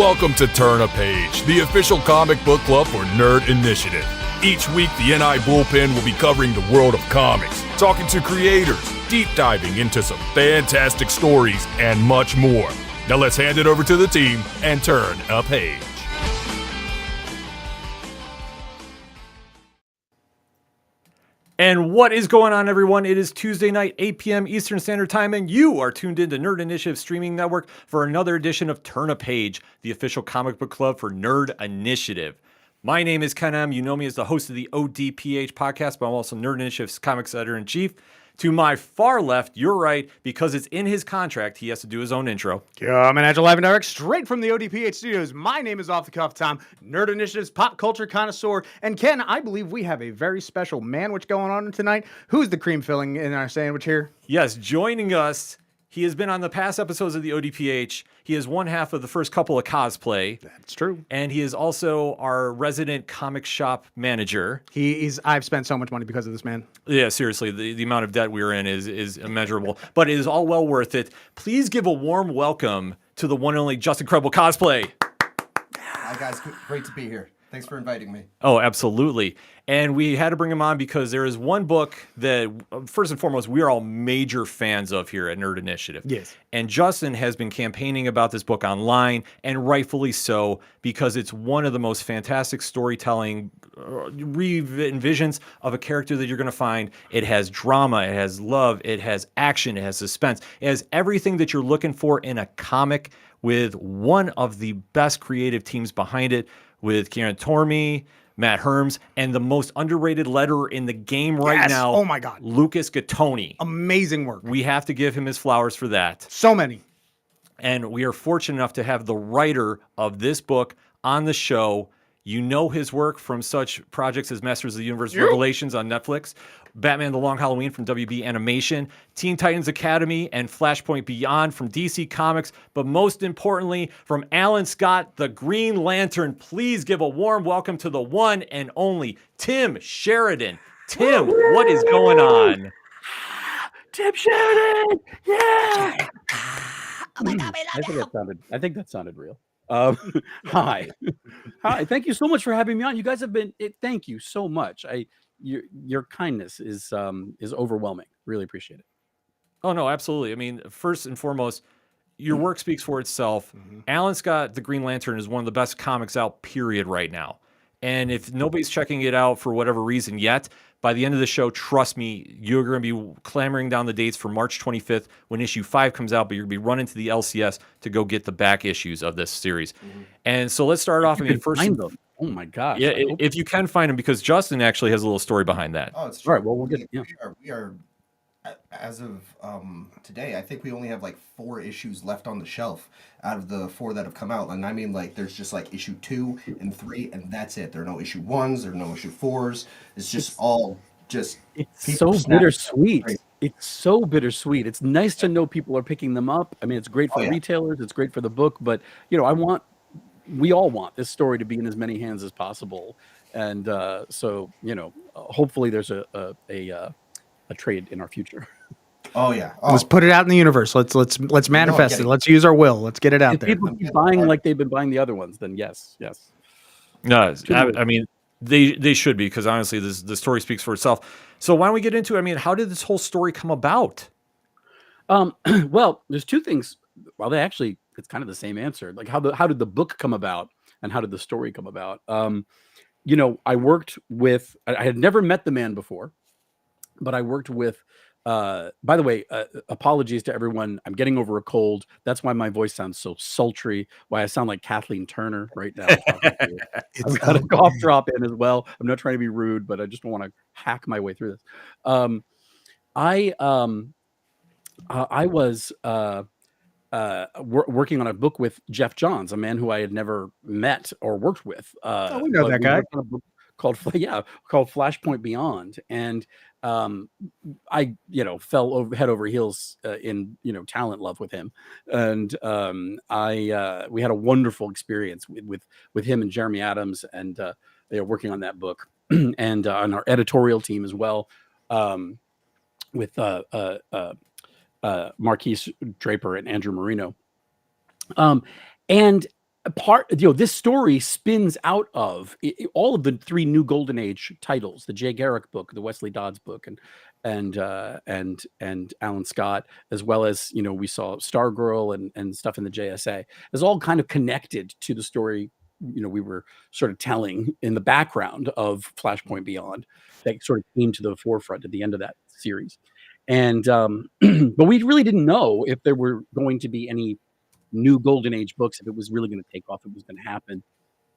Welcome to Turn a Page, the official comic book club for Nerd Initiative. Each week, the NI Bullpen will be covering the world of comics, talking to creators, deep diving into some fantastic stories, and much more. Now let's hand it over to the team and turn a page. And what is going on, everyone? It is Tuesday night, 8 p.m. Eastern Standard Time, and you are tuned in to Nerd Initiative Streaming Network for another edition of Turn a Page, the official comic book club for Nerd Initiative. My name is Ken M. You know me as the host of the ODPH podcast, but I'm also Nerd Initiative's comics editor-in-chief. To my far left, you're right, because it's in his contract, he has to do his own intro. Coming at you live and direct straight from the ODPH studios. My name is Off the Cuff Tom, Nerd Initiative's pop culture connoisseur. And Ken, I believe we have a very special manwich going on tonight. Who's the cream filling in our sandwich here? Yes, joining us, he has been on the past episodes of the ODPH. He is one half of the first couple of cosplay. That's true. And he is also our resident comic shop manager. I've spent so much money because of this man. Yeah, seriously, the amount of debt we're in is immeasurable, but it is all well worth it. Please give a warm welcome to the one and only Just Incredible Cosplay. Hi guys, great to be here. Thanks for inviting me. Oh, absolutely. And we had to bring him on because there is one book that, first and foremost, we are all major fans of here at Nerd Initiative. Yes. And Justin has been campaigning about this book online, and rightfully so, because it's one of the most fantastic storytelling re-envisions of a character that you're going to find. It has drama, it has love, it has action, it has suspense. It has everything that you're looking for in a comic with one of the best creative teams behind it, with Kieran Tormey, Matt Herms, and the most underrated letterer in the game right now. Oh my God. Lucas Gattoni. Amazing work. We have to give him his flowers for that. So many. And we are fortunate enough to have the writer of this book on the show. You know his work from such projects as Masters of the Universe Revelations on Netflix, Batman The Long Halloween from WB Animation, Teen Titans Academy, and Flashpoint Beyond from DC Comics, but most importantly, from Alan Scott, the Green Lantern. Please give a warm welcome to the one and only Tim Sheridan. Tim, what is going on? Tim Sheridan! Yeah! Oh my God, I think that sounded real. Hi. Thank you so much for having me on. You guys have been. Thank you so much. Your kindness is overwhelming. Really appreciate it. Oh no, absolutely. I mean, first and foremost, your work speaks for itself. Alan Scott, the Green Lantern, is one of the best comics out, period, right now. And if nobody's checking it out for whatever reason yet, by the end of the show, trust me, you're going to be clamoring down the dates for March 25th when issue 5 comes out, but you're going to be running to the LCS to go get the back issues of this series. And so let's start off. I mean, first, oh my gosh. Yeah, if you can find them, because Justin actually has a little story behind that. Oh, it's true. All right, well, we'll get We are as of today, I think we only have like 4 issues left on the shelf out of the 4 that have come out. And I mean, like, there's just like issue 2 and 3, and that's it. There are no issue 1s, there are no issue 4s. It's just it's so bittersweet. It's so bittersweet. It's nice to know people are picking them up. I mean, it's great for retailers, it's great for the book, but we all want this story to be in as many hands as possible. And so, hopefully there's a trade in our future. Oh yeah. Let's put it out in the universe. Let's manifest it. Let's use our will. Let's get it out if there. People keep buying like they've been buying the other ones, then yes. No, I mean, they should be, because honestly, the story speaks for itself. So why don't we get into it? I mean, how did this whole story come about? Well, there's 2 things. Well, it's kind of the same answer. Like how did the book come about, and how did the story come about? I worked with. I had never met the man before, but I worked with. By the way, apologies to everyone. I'm getting over a cold. That's why my voice sounds so sultry. Why I sound like Kathleen Turner right now. I've got a cough drop in as well. I'm not trying to be rude, but I just want to hack my way through this. I was working on a book with Jeff Johns, a man who I had never met or worked with. We know that guy. Called Flashpoint Beyond, and I fell head over heels in talent love with him, and we had a wonderful experience with him and Jeremy Adams, and they are working on that book, and on our editorial team as well, with Marquise Draper and Andrew Marino, and this story spins out of all of the three new Golden Age titles: the Jay Garrick book, the Wesley Dodds book, and Alan Scott, as well as we saw Stargirl and stuff in the JSA, is all kind of connected to the story we were sort of telling in the background of Flashpoint Beyond, that sort of came to the forefront at the end of that series. And but we really didn't know if there were going to be any new Golden Age books, if it was really going to take off, if it was going to happen.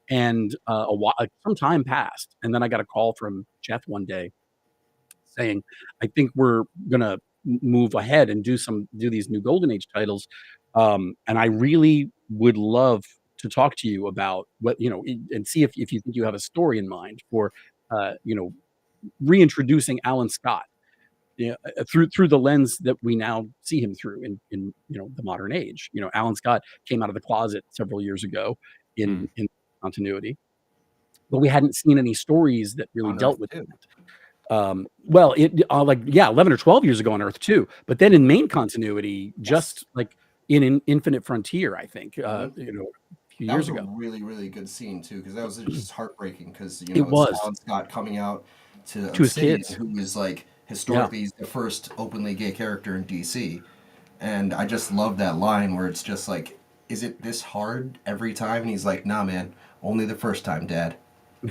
And some time passed, and then I got a call from Jeff one day saying, "I think we're going to move ahead and do these new Golden Age titles, and I really would love to talk to you about what and see if you think you have a story in mind for reintroducing Alan Scott." Through the lens that we now see him through in the modern age. Alan Scott came out of the closet several years ago in continuity, but we hadn't seen any stories that really On dealt Earth with too. it. Well, 11 or 12 years ago on Earth too, but then in main continuity, just like in Infinite Frontier, I think a few That years was a ago. really, really good scene too, because that was just heartbreaking. Because It it's was Alan Scott coming out to to his Obsidian, kids. who is like Yeah, historically he's the first openly gay character in DC, and I just love that line where it's just like, "Is it this hard every time?" And he's like, "Nah, man, only the first time, Dad."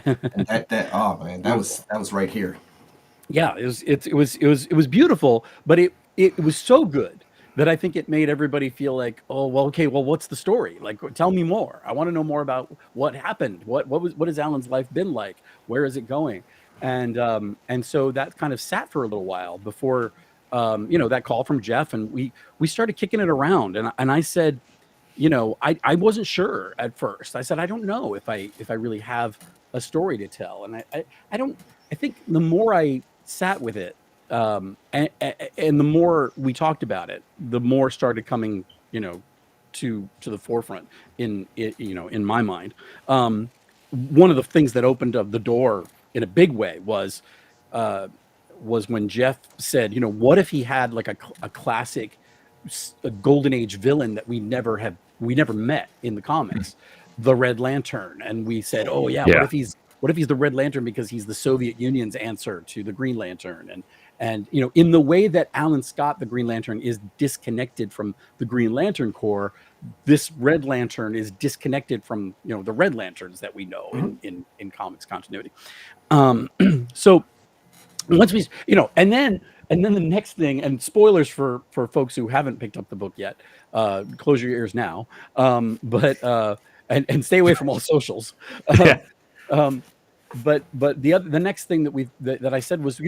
And that oh man, beautiful. that was right here. Yeah, it was beautiful, but it was so good that I think it made everybody feel like, oh well, okay, well, what's the story? Like, tell me more. I want to know more about what happened. What has Alan's life been like? Where is it going? And so that kind of sat for a little while before that call from Jeff, and we started kicking it around, and I said, I wasn't sure at first. I said, I don't know if I really have a story to tell. And I don't, I think the more I sat with it, and the more we talked about it, the more started coming, to the forefront in my mind. One of the things that opened up the door in a big way uh, was when Jeff said, what if he had like a classic a golden age villain that we never met in the comics, the Red Lantern. And we said, oh yeah, Yeah. what if he's the Red Lantern because he's the Soviet Union's answer to the Green Lantern? And in the way that Alan Scott, the Green Lantern, is disconnected from the Green Lantern Corps, this Red Lantern is disconnected from the Red Lanterns that we know in comics continuity. So once we and then the next thing, and spoilers for folks who haven't picked up the book yet, close your ears now, but and stay away from all socials. Yeah. um, but the next thing that I said was,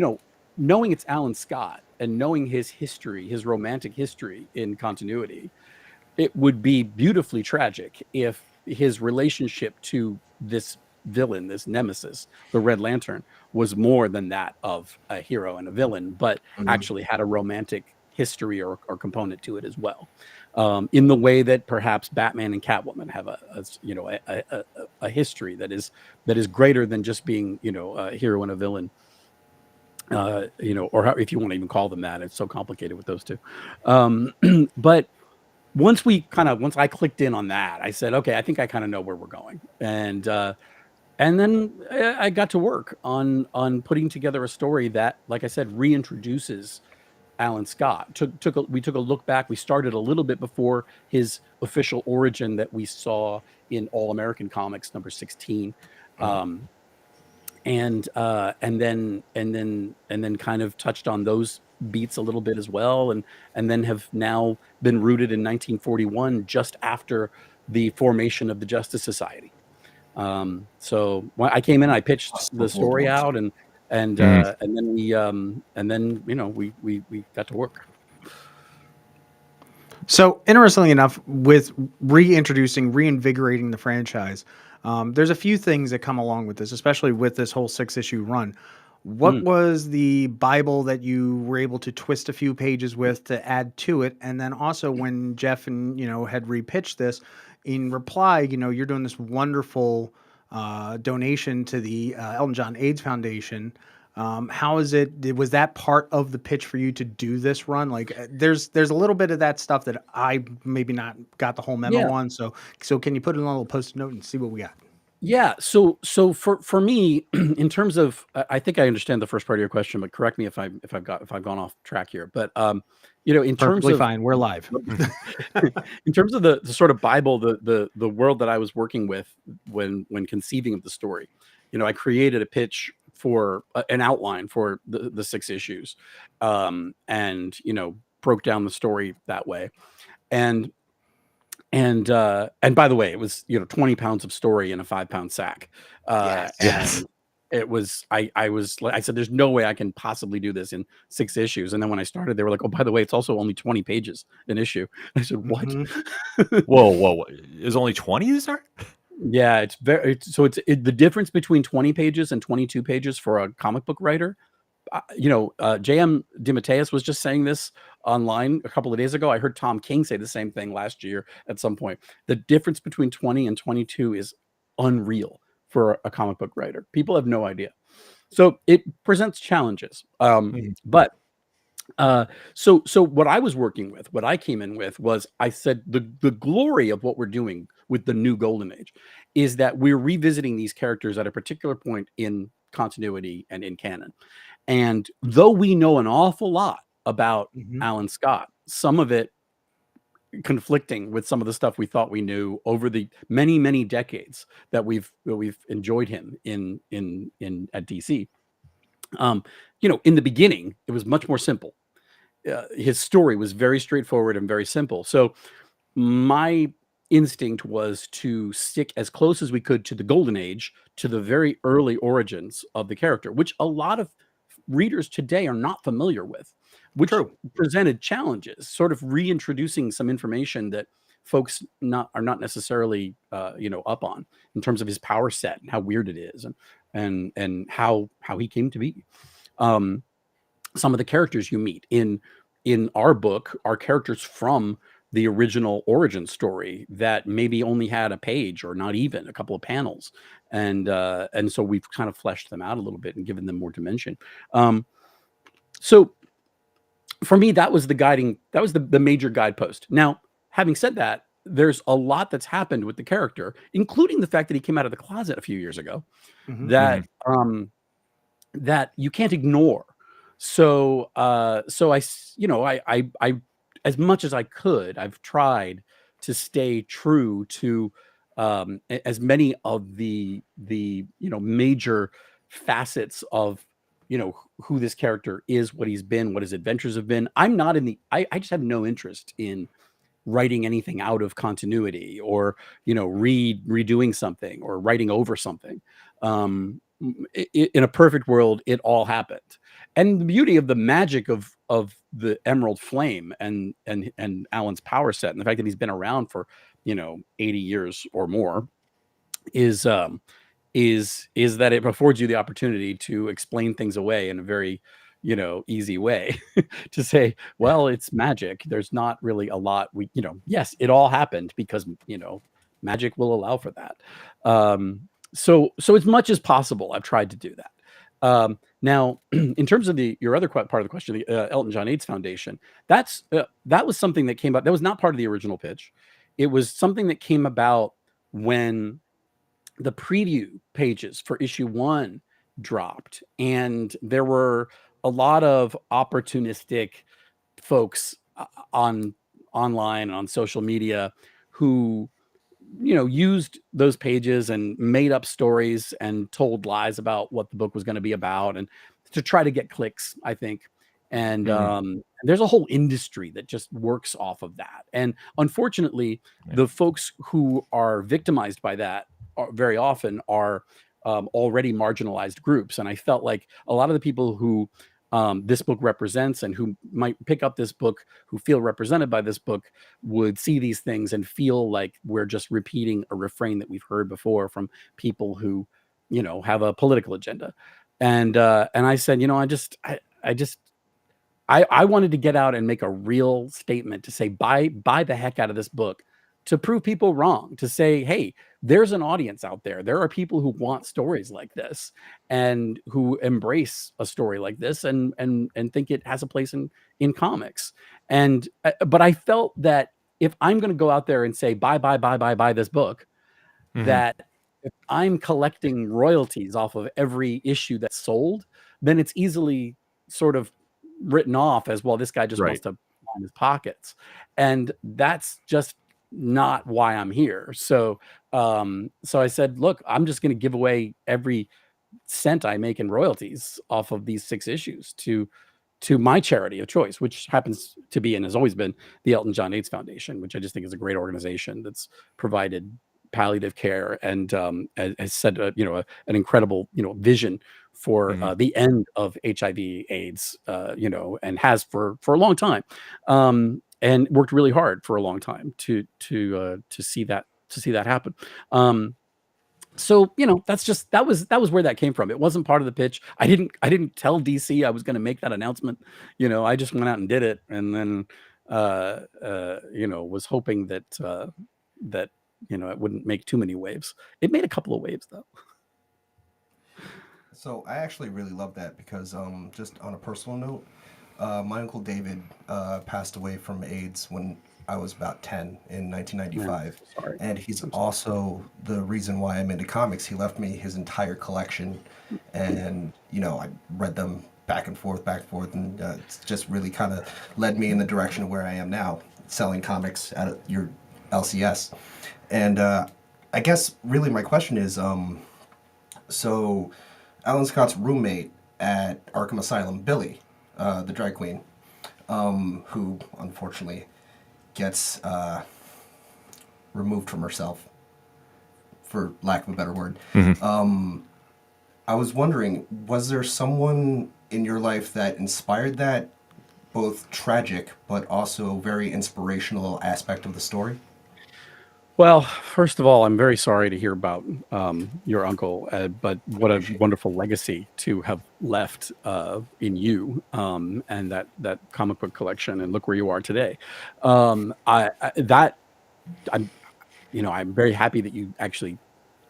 knowing it's Alan Scott and knowing his history, his romantic history in continuity, it would be beautifully tragic if his relationship to this villain, this nemesis, the Red Lantern, was more than that of a hero and a villain, but actually had a romantic history or component to it as well. In the way that perhaps Batman and Catwoman have a history that is greater than just being a hero and a villain. Or if you want to even call them that, it's so complicated with those two. But once I clicked in on that, I said, okay, I think I kind of know where we're going. And then I got to work on putting together a story that, like I said, reintroduces Alan Scott. We took a look back. We started a little bit before his official origin that we saw in All American Comics number 16. And then kind of touched on those beats a little bit as well, and then have now been rooted in 1941, just after the formation of the Justice Society. So when I came in, I pitched the story out, and then we got to work. So, interestingly enough, with reinvigorating the franchise, there's a few things that come along with this, especially with this whole 6-issue run. What was the Bible that you were able to twist a few pages with to add to it? And then also, when Jeff and had repitched this, in reply, you're doing this wonderful donation to the Elton John AIDS Foundation. How is it? Was that part of the pitch for you to do this run? Like, there's a little bit of that stuff that I maybe not got the whole memo Yeah. on. So can you put it on a little post-it note and see what we got? Yeah. So for me, in terms of, I think I understand the first part of your question, but correct me if I've gone off track here. But in terms Perfectly of fine. We're live. in terms of the sort of Bible, the world that I was working with when conceiving of the story, I created a pitch for an outline for the 6 issues, and broke down the story that way, and and by the way, it was 20 pounds of story in a 5-pound sack, Yes. and it was I was like I said, there's no way I can possibly do this in 6 issues. And then when I started, they were like, oh, by the way, it's also only 20 pages an issue. I said, what? Mhm. Whoa. Is only 20 to start? Yeah, it's very the difference between 20 pages and 22 pages for a comic book writer. J.M. DeMatteis was just saying this online a couple of days ago. I heard Tom King say the same thing last year at some point. The difference between 20 and 22 is unreal for a comic book writer. People have no idea. So it presents challenges. But so what I was working with, what I came in with was, I said the glory of what we're doing with the new Golden Age is that we're revisiting these characters at a particular point in continuity and in canon. And though we know an awful lot about Mhm. Alan Scott, some of it conflicting with some of the stuff we thought we knew over the many, many decades that we've enjoyed him in at DC. In the beginning, it was much more simple. His story was very straightforward and very simple. So my instinct was to stick as close as we could to the Golden Age, to the very early origins of the character, which a lot of readers today are not familiar with, which True. presented challenges, sort of reintroducing some information that folks are not necessarily up on, in terms of his power set and how weird it is, and how he came to be. Some of the characters you meet in our book are characters from the original origin story that maybe only had a page or not even a couple of panels, and so we've kind of fleshed them out a little bit and given them more dimension. So for me, that was the major guidepost. Now, having said that, there's a lot that's happened with the character, including the fact that he came out of the closet a few years ago, Mhm. that that you can't ignore. So I as much as I could, I've tried to stay true to as many of the major facets of who this character is, what he's been, what his adventures have been. I'm not in the I just have no interest in writing anything out of continuity, or redoing something or writing over something. In a perfect world, it all happened. And the beauty of the magic of the Emerald Flame and Alan's power set, and the fact that he's been around for 80 years or more, is is that it affords you the opportunity to explain things away in a very easy way. To say, well, it's magic, there's not really a lot yes, it all happened because magic will allow for that. So as much as possible, I've tried to do that. Now, in terms of your other part of the question, the Elton John AIDS Foundation, that was something that came up. That was not part of the original pitch. It was something that came about when the preview pages for issue 1 dropped, and there were a lot of opportunistic folks online and on social media who used those pages and made up stories and told lies about what the book was going to be about, and to try to get clicks, I think. And there's a whole industry that just works off of that. And unfortunately, the folks who are victimized by that very often are already marginalized groups. And I felt like a lot of the people who this book represents, and who might pick up this book, who feel represented by this book, would see these things and feel like we're just repeating a refrain that we've heard before from people who have a political agenda. And I said, I wanted to get out and make a real statement to say, buy the heck out of this book. to prove people wrong, to say, hey, there's an audience out there. There are people who want stories like this and who embrace a story like this and think it has a place in comics. And but I felt that if I'm going to go out there and say buy this book, that if I'm collecting royalties off of every issue that's sold, then it's easily sort of written off as, well, this guy just wants to line his pockets. And that's just not why I'm here. So so I said, look, I'm just going to give away every cent I make in royalties off of these 6 issues to my charity of choice, which happens to be and has always been the Elton John AIDS Foundation, which I just think is a great organization that's provided palliative care and has set an incredible vision for the end of HIV/AIDS, and has for a long time, and worked really hard for a long time to see that happen. So that was where that came from. It wasn't part of the pitch. I didn't tell DC I was going to make that announcement. I just went out and did it, and then was hoping that it wouldn't make too many waves. It made a couple of waves though. So I actually really love that because just on a personal note, my uncle David passed away from AIDS when I was about 10 in 1995. Sorry. And he's also the reason why I'm into comics. He left me his entire collection, and I read them back and forth, and it's just really kind of led me in the direction of where I am now, selling comics at your LCS. And I guess really my question is, so Alan Scott's roommate at Arkham Asylum, Billy, the drag queen, who unfortunately gets removed from herself, for lack of a better word. I was wondering, was there someone in your life that inspired that both tragic but also very inspirational aspect of the story? Well, first of all, I'm very sorry to hear about your uncle, but what a wonderful legacy to have left in you, and that comic book collection, and look where you are today. I'm very happy that you actually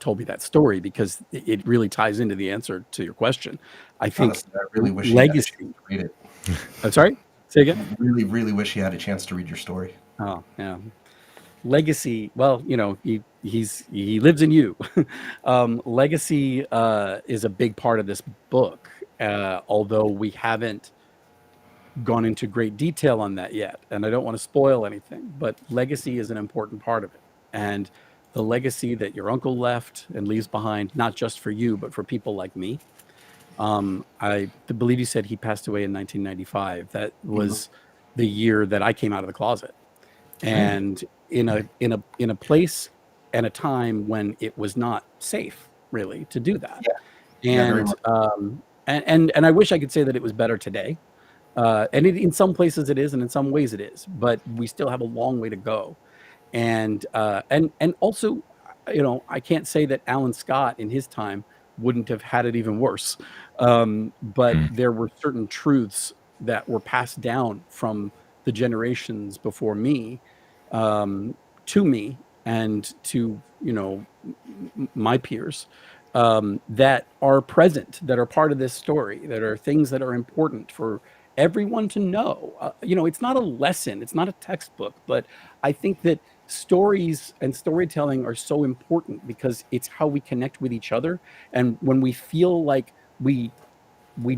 told me that story, because it really ties into the answer to your question. I think Honestly, I really wish legacy. you had a chance to read it. I'm sorry. Say again. Really, really wish you had a chance to read your story. Oh yeah. Legacy, well, he lives in you. Legacy is a big part of this book, although we haven't gone into great detail on that yet, and I don't want to spoil anything, but legacy is an important part of it. And the legacy that your uncle left and leaves behind, not just for you, but for people like me. I believe you said he passed away in 1995. That was the year that I came out of the closet. And in a place and a time when it was not safe, really, to do that. Yeah. And I wish I could say that it was better today. And in some places it is, and in some ways it is, but we still have a long way to go. And also, I can't say that Alan Scott in his time wouldn't have had it even worse. But there were certain truths that were passed down from the generations before me, to me and to my peers, that are present, that are part of this story, that are things that are important for everyone to know. It's not a lesson, it's not a textbook, but I think that stories and storytelling are so important because it's how we connect with each other. And when we feel like we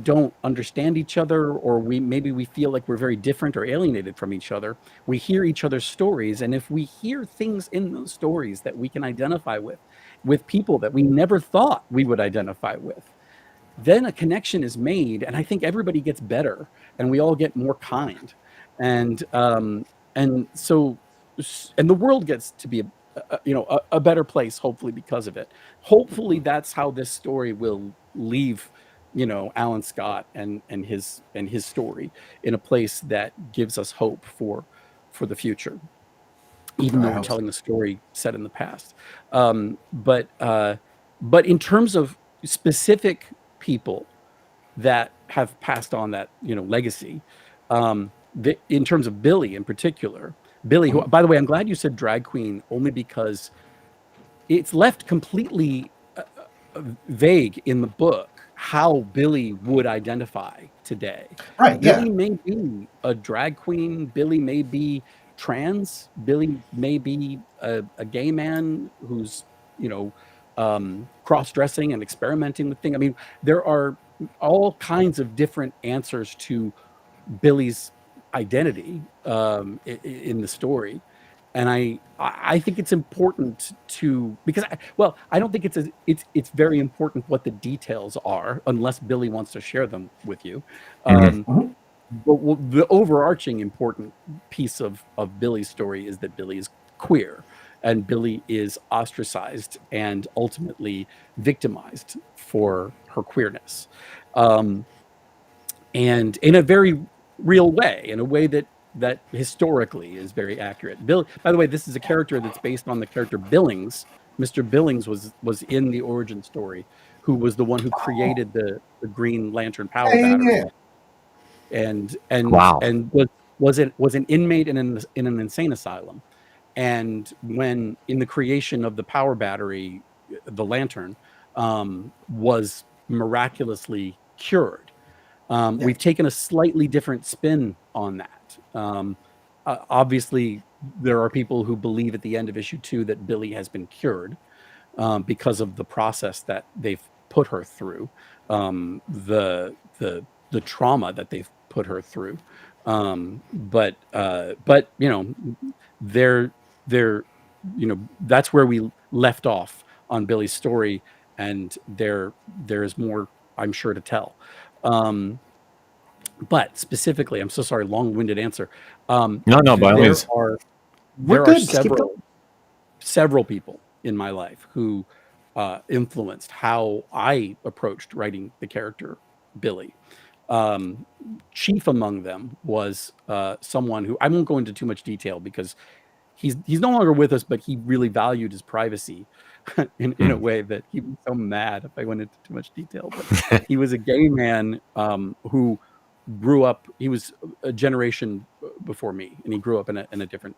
don't understand each other, or maybe we feel like we're very different or alienated from each other, we hear each other's stories. And if we hear things in those stories that we can identify with people that we never thought we would identify with, then a connection is made, and I think everybody gets better, and we all get more kind, and so the world gets to be a better place, hopefully, because of it. Hopefully that's how this story will leave Alan Scott and his story in a place that gives us hope for the future, even though we're telling a story set in the past. But in terms of specific people that have passed on that legacy, in terms of Billy in particular, Billy, who, by the way, I'm glad you said drag queen only because it's left completely vague in the book how Billy would identify today. Right, yeah. Billy may be a drag queen. Billy may be trans. Billy may be a gay man who's, cross-dressing and experimenting with things. I mean, there are all kinds of different answers to Billy's identity in the story. And I think it's important to, because I don't think it's very important what the details are unless Billy wants to share them with you. Mhm. But the overarching important piece of Billy's story is that Billy is queer and Billy is ostracized and ultimately victimized for her queerness. And in a very real way, in a way that historically is very accurate. Bill, by the way, this is a character that's based on the character Billings. Mr. Billings was in the origin story, who was the one who created the Green Lantern power Yeah, yeah, battery, yeah. and was an inmate in an insane asylum. And when in the creation of the power battery, the lantern was miraculously cured. We've taken a slightly different spin on that. Obviously, there are people who believe at the end of issue 2 that Billy has been cured because of the process that they've put her through, the trauma that they've put her through. But they're that's where we left off on Billy's story, and there is more, I'm sure, to tell. But specifically, I'm so sorry, long-winded answer. No, by all means. We're There are good. Just keep several people in my life who influenced how I approached writing the character Billy. Chief among them was someone who, I won't go into too much detail because he's no longer with us, but he really valued his privacy in a way that he was so mad if I went into too much detail. But he was a gay man who grew up. He was a generation before me, and he grew up in a different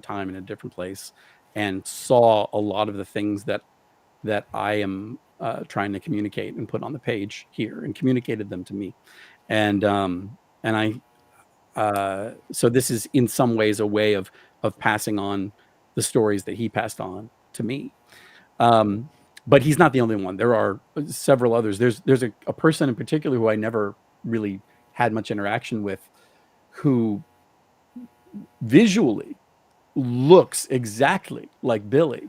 time, in a different place, and saw a lot of the things that I am trying to communicate and put on the page here, and communicated them to me. And I so this is in some ways a way of passing on the stories that he passed on to me. But he's not the only one. There are several others. There's a person in particular who I never really had much interaction with, who visually looks exactly like Billy,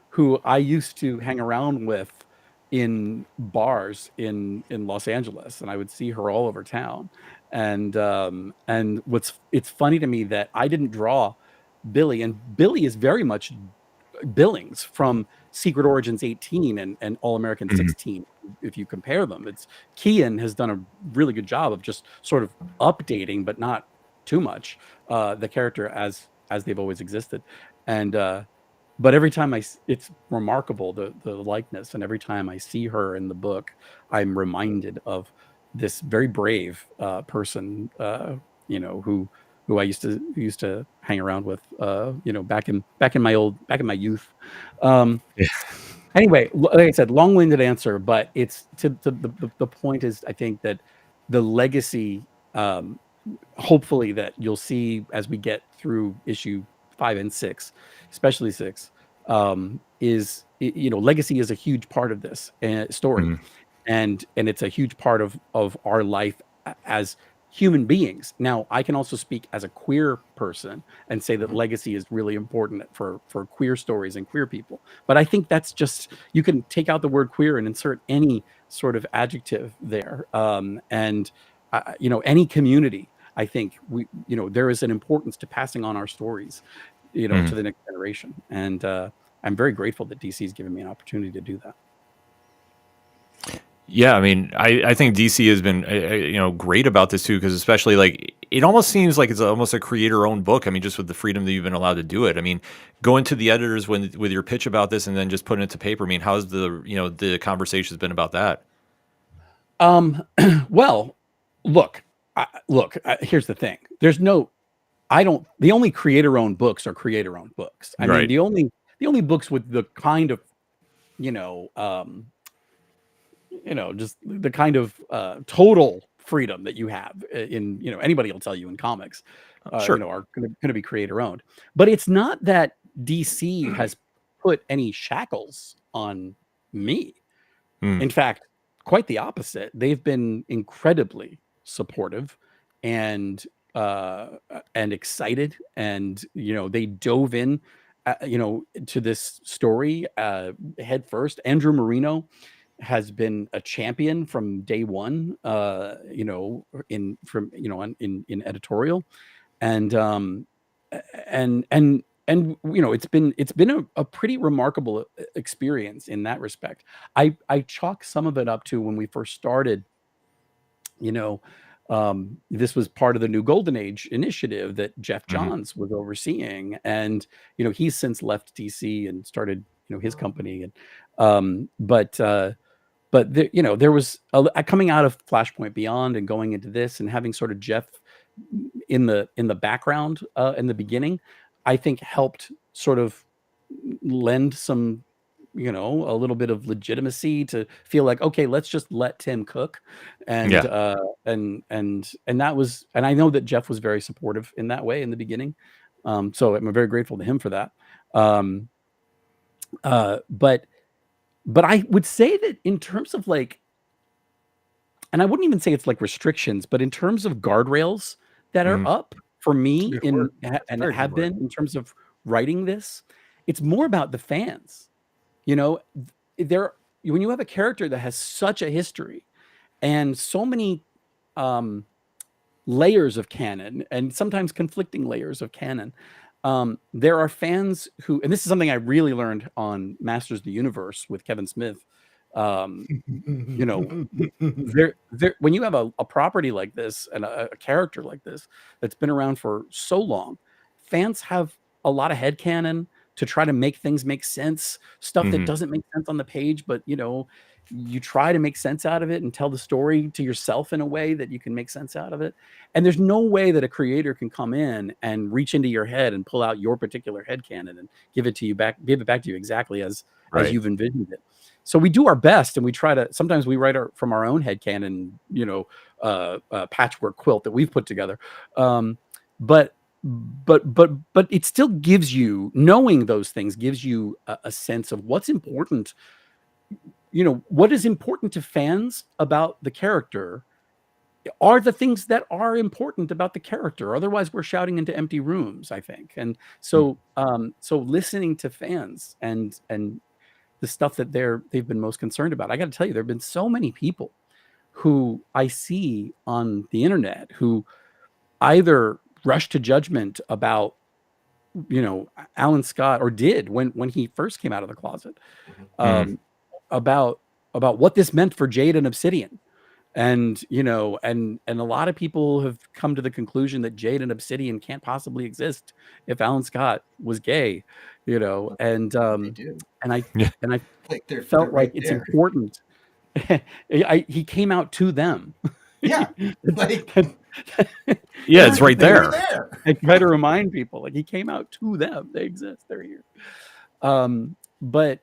who I used to hang around with in bars in Los Angeles, and I would see her all over town. And it's funny to me that I didn't draw Billy, and Billy is very much Billings from Secret Origins 18 and All American 16. If you compare them, Kian has done a really good job of just sort of updating, but not too much, the character as they've always existed. And but every time it's remarkable, the likeness, and every time I see her in the book, I'm reminded of this very brave person, who I used to hang around with, back in my youth. Anyway, like I said, long-winded answer, but it's the point is, I think that the legacy, hopefully, that you'll see as we get through issue 5 and 6, especially 6, is, legacy is a huge part of this story, and it's a huge part of our life as human beings. Now, I can also speak as a queer person and say that legacy is really important for queer stories and queer people. But I think that's just, you can take out the word queer and insert any sort of adjective there. Any community, I think there is an importance to passing on our stories, to the next generation. And I'm very grateful that DC has given me an opportunity to do that. Yeah, I mean, I think DC has been, great about this too, because especially like it almost seems like it's almost a creator-owned book. I mean, just with the freedom that you've been allowed to do it. I mean, going to the editors with your pitch about this and then just putting it to paper. I mean, how's the conversation's been about that? Well, look, here's the thing. There's no I don't. The only creator-owned books are creator-owned books. I mean, Right. the only books with the kind of you know just the kind of total freedom that you have in anybody will tell you in comics, Sure. are going to be creator owned. But it's not that DC has put any shackles on me. Mm. In fact, quite the opposite. They've been incredibly supportive and excited, and they dove in, to this story head first. Andrew Marino has been a champion from day one, in editorial, and it's been a pretty remarkable experience in that respect. I chalk some of it up to when we first started. you know this was part of the New Golden Age initiative that Jeff Mhm. Johns was overseeing, and he's since left DC and started his company. And but there was coming out of Flashpoint Beyond and going into this and having sort of Jeff in the background in the beginning, I think helped sort of lend some a little bit of legitimacy to feel like, okay, let's just let Tim cook. And Yeah. and that was, and I know that Jeff was very supportive in that way in the beginning. So I'm very grateful to him for that. um but I would say that in terms of like, and I wouldn't even say it's like restrictions, but in terms of guardrails that are Mhm. up for That's a me good word. and Very good have word. been in terms of writing this, it's more about the fans. There, when you have a character that has such a history and so many um, layers of canon, and sometimes conflicting layers of canon, there are fans who, and this is something I really learned on Masters of the Universe with Kevin Smith. Um, you know, there when you have a property like this and a character like this that's been around for so long, fans have a lot of headcanon to try to make things make sense, stuff that Mhm. doesn't make sense on the page, but you try to make sense out of it and tell the story to yourself in a way that you can make sense out of it. And there's no way that a creator can come in and reach into your head and pull out your particular headcanon and give it back to you exactly as Right. you've envisioned it. So we do our best, and we try to. Sometimes we write from our own headcanon, patchwork quilt that we've put together. But it still gives you, knowing those things gives you a sense of what's important. What is important to fans about the character are the things that are important about the character. Otherwise, we're shouting into empty rooms, I think. And so, so listening to fans and the stuff that they've been most concerned about. I got to tell you, there have been so many people who I see on the internet who either rush to judgment about Alan Scott, or did when he first came out of the closet, Mhm. about what this meant for Jade and Obsidian. And and a lot of people have come to the conclusion that Jade and Obsidian can't possibly exist if Alan Scott was gay. And They do. and I Yeah. and I Like they're felt like right it's there. important. He came out to them. Yeah. Like Yeah, it's right they were there. there. I try to remind people, like, he came out to them. They exist. They're here. But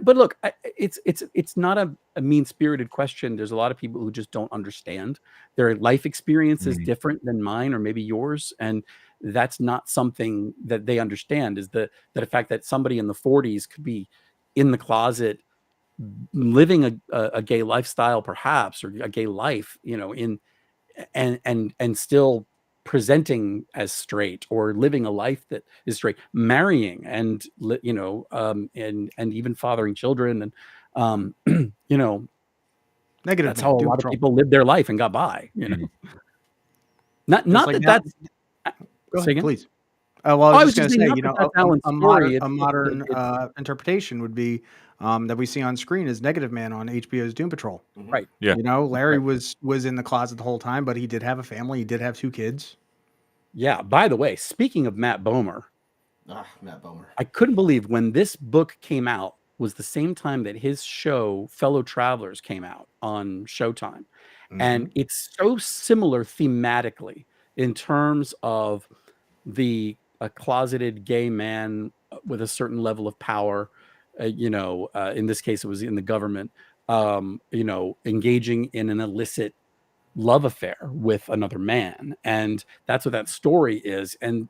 but look, it's not a mean-spirited question. There's a lot of people who just don't understand. Their life experience is Mhm. different than mine or maybe yours, and that's not something that they understand. Is the fact that somebody in the 40s could be in the closet living a gay lifestyle, perhaps, or a gay life, in and still presenting as straight, or living a life that is straight, marrying and and even fathering children. And you know Negative that's how man, a Doom lot of Patrol. people live their life and got by. Mhm. Not Just not like that now. that's Go say ahead, again. please. Well, I Oh, was I was just just gonna saying, say, not that that's Alan's story. a modern It's interpretation would be that we see on screen is Negative Man on HBO's Doom Patrol. right. Yeah. Larry Right. was in the closet the whole time, but he did have a family. He did have 2 kids. Yeah. By the way, speaking of Matt Bomer, Matt Bomer. I couldn't believe when this book came out was the same time that his show Fellow Travelers came out on Showtime. And Mhm. it's so similar thematically in terms of a closeted gay man with a certain level of power, in this case it was in the government, engaging in an illicit love affair with another man, and that's what that story is. And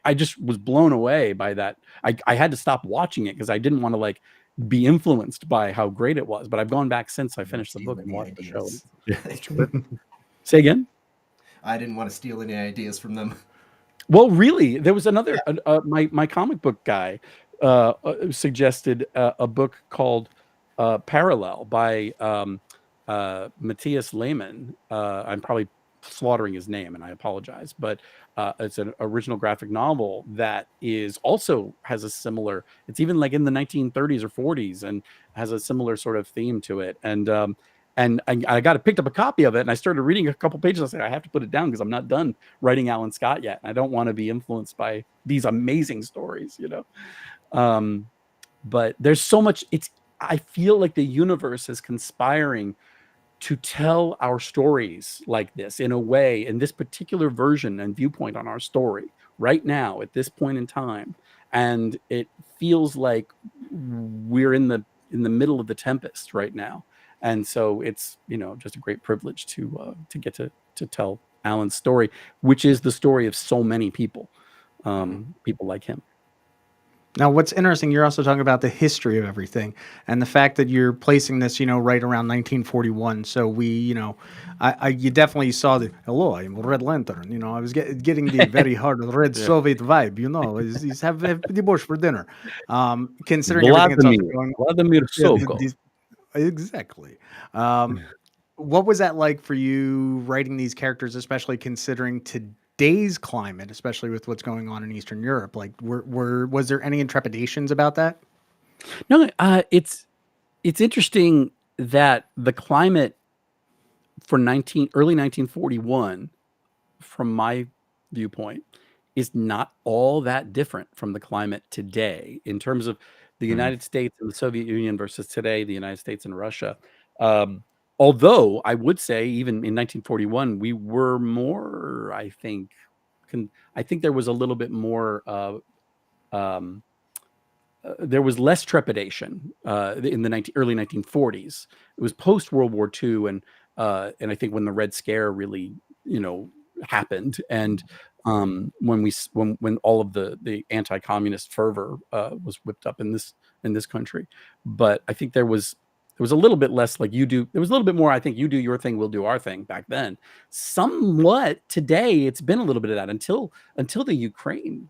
I just was blown away by that. I had to stop watching it because I didn't want to like be influenced by how great it was, but I've gone back since I finished the book and watched the show. It's terrific. Say again. I didn't want to steal any ideas from them. Well, really, there was another. My comic book guy suggested a book called Parallel by Matthias Lehmann. I'm probably slaughtering his name, and I apologize, but it's an original graphic novel that is also has a similar. It's even like in the 1930s or 40s, and has a similar sort of theme to it. And I picked up a copy of it, and I started reading a couple pages. I said, I have to put it down because I'm not done writing Alan Scott yet. And I don't want to be influenced by these amazing stories, But there's so much. I feel like the universe is conspiring to tell our stories like this in a way, in this particular version and viewpoint on our story right now at this point in time. And it feels like we're in the middle of the tempest right now. And so it's just a great privilege to get to tell Alan's story, which is the story of so many people, people like him. Now, what's interesting, you're also talking about the history of everything and the fact that you're placing this, right around 1941. So we, you definitely saw the, hello, I'm Red Lantern. I was getting the very hard red Soviet vibe, is have the Bush for dinner. Considering everything that's also going on. Vladimir Sokol. Exactly. What was that like for you writing these characters, especially considering today's climate, especially with what's going on in Eastern Europe? Like, was there any trepidations about that? No, it's interesting that the climate for early 1941, from my viewpoint, is not all that different from the climate today in terms of the United States and the Soviet Union versus today, the United States and Russia. Although I would say even in 1941, we were more, I think there was a little bit more, there was less trepidation in the early 1940s. It was post World War II, and I think when the Red Scare really, happened, and when all of the anti-communist fervor was whipped up in this country. But I think there was a little bit less like you do. There was a little bit more, I think, you do your thing, we'll do our thing back then. Somewhat today, it's been a little bit of that until the Ukraine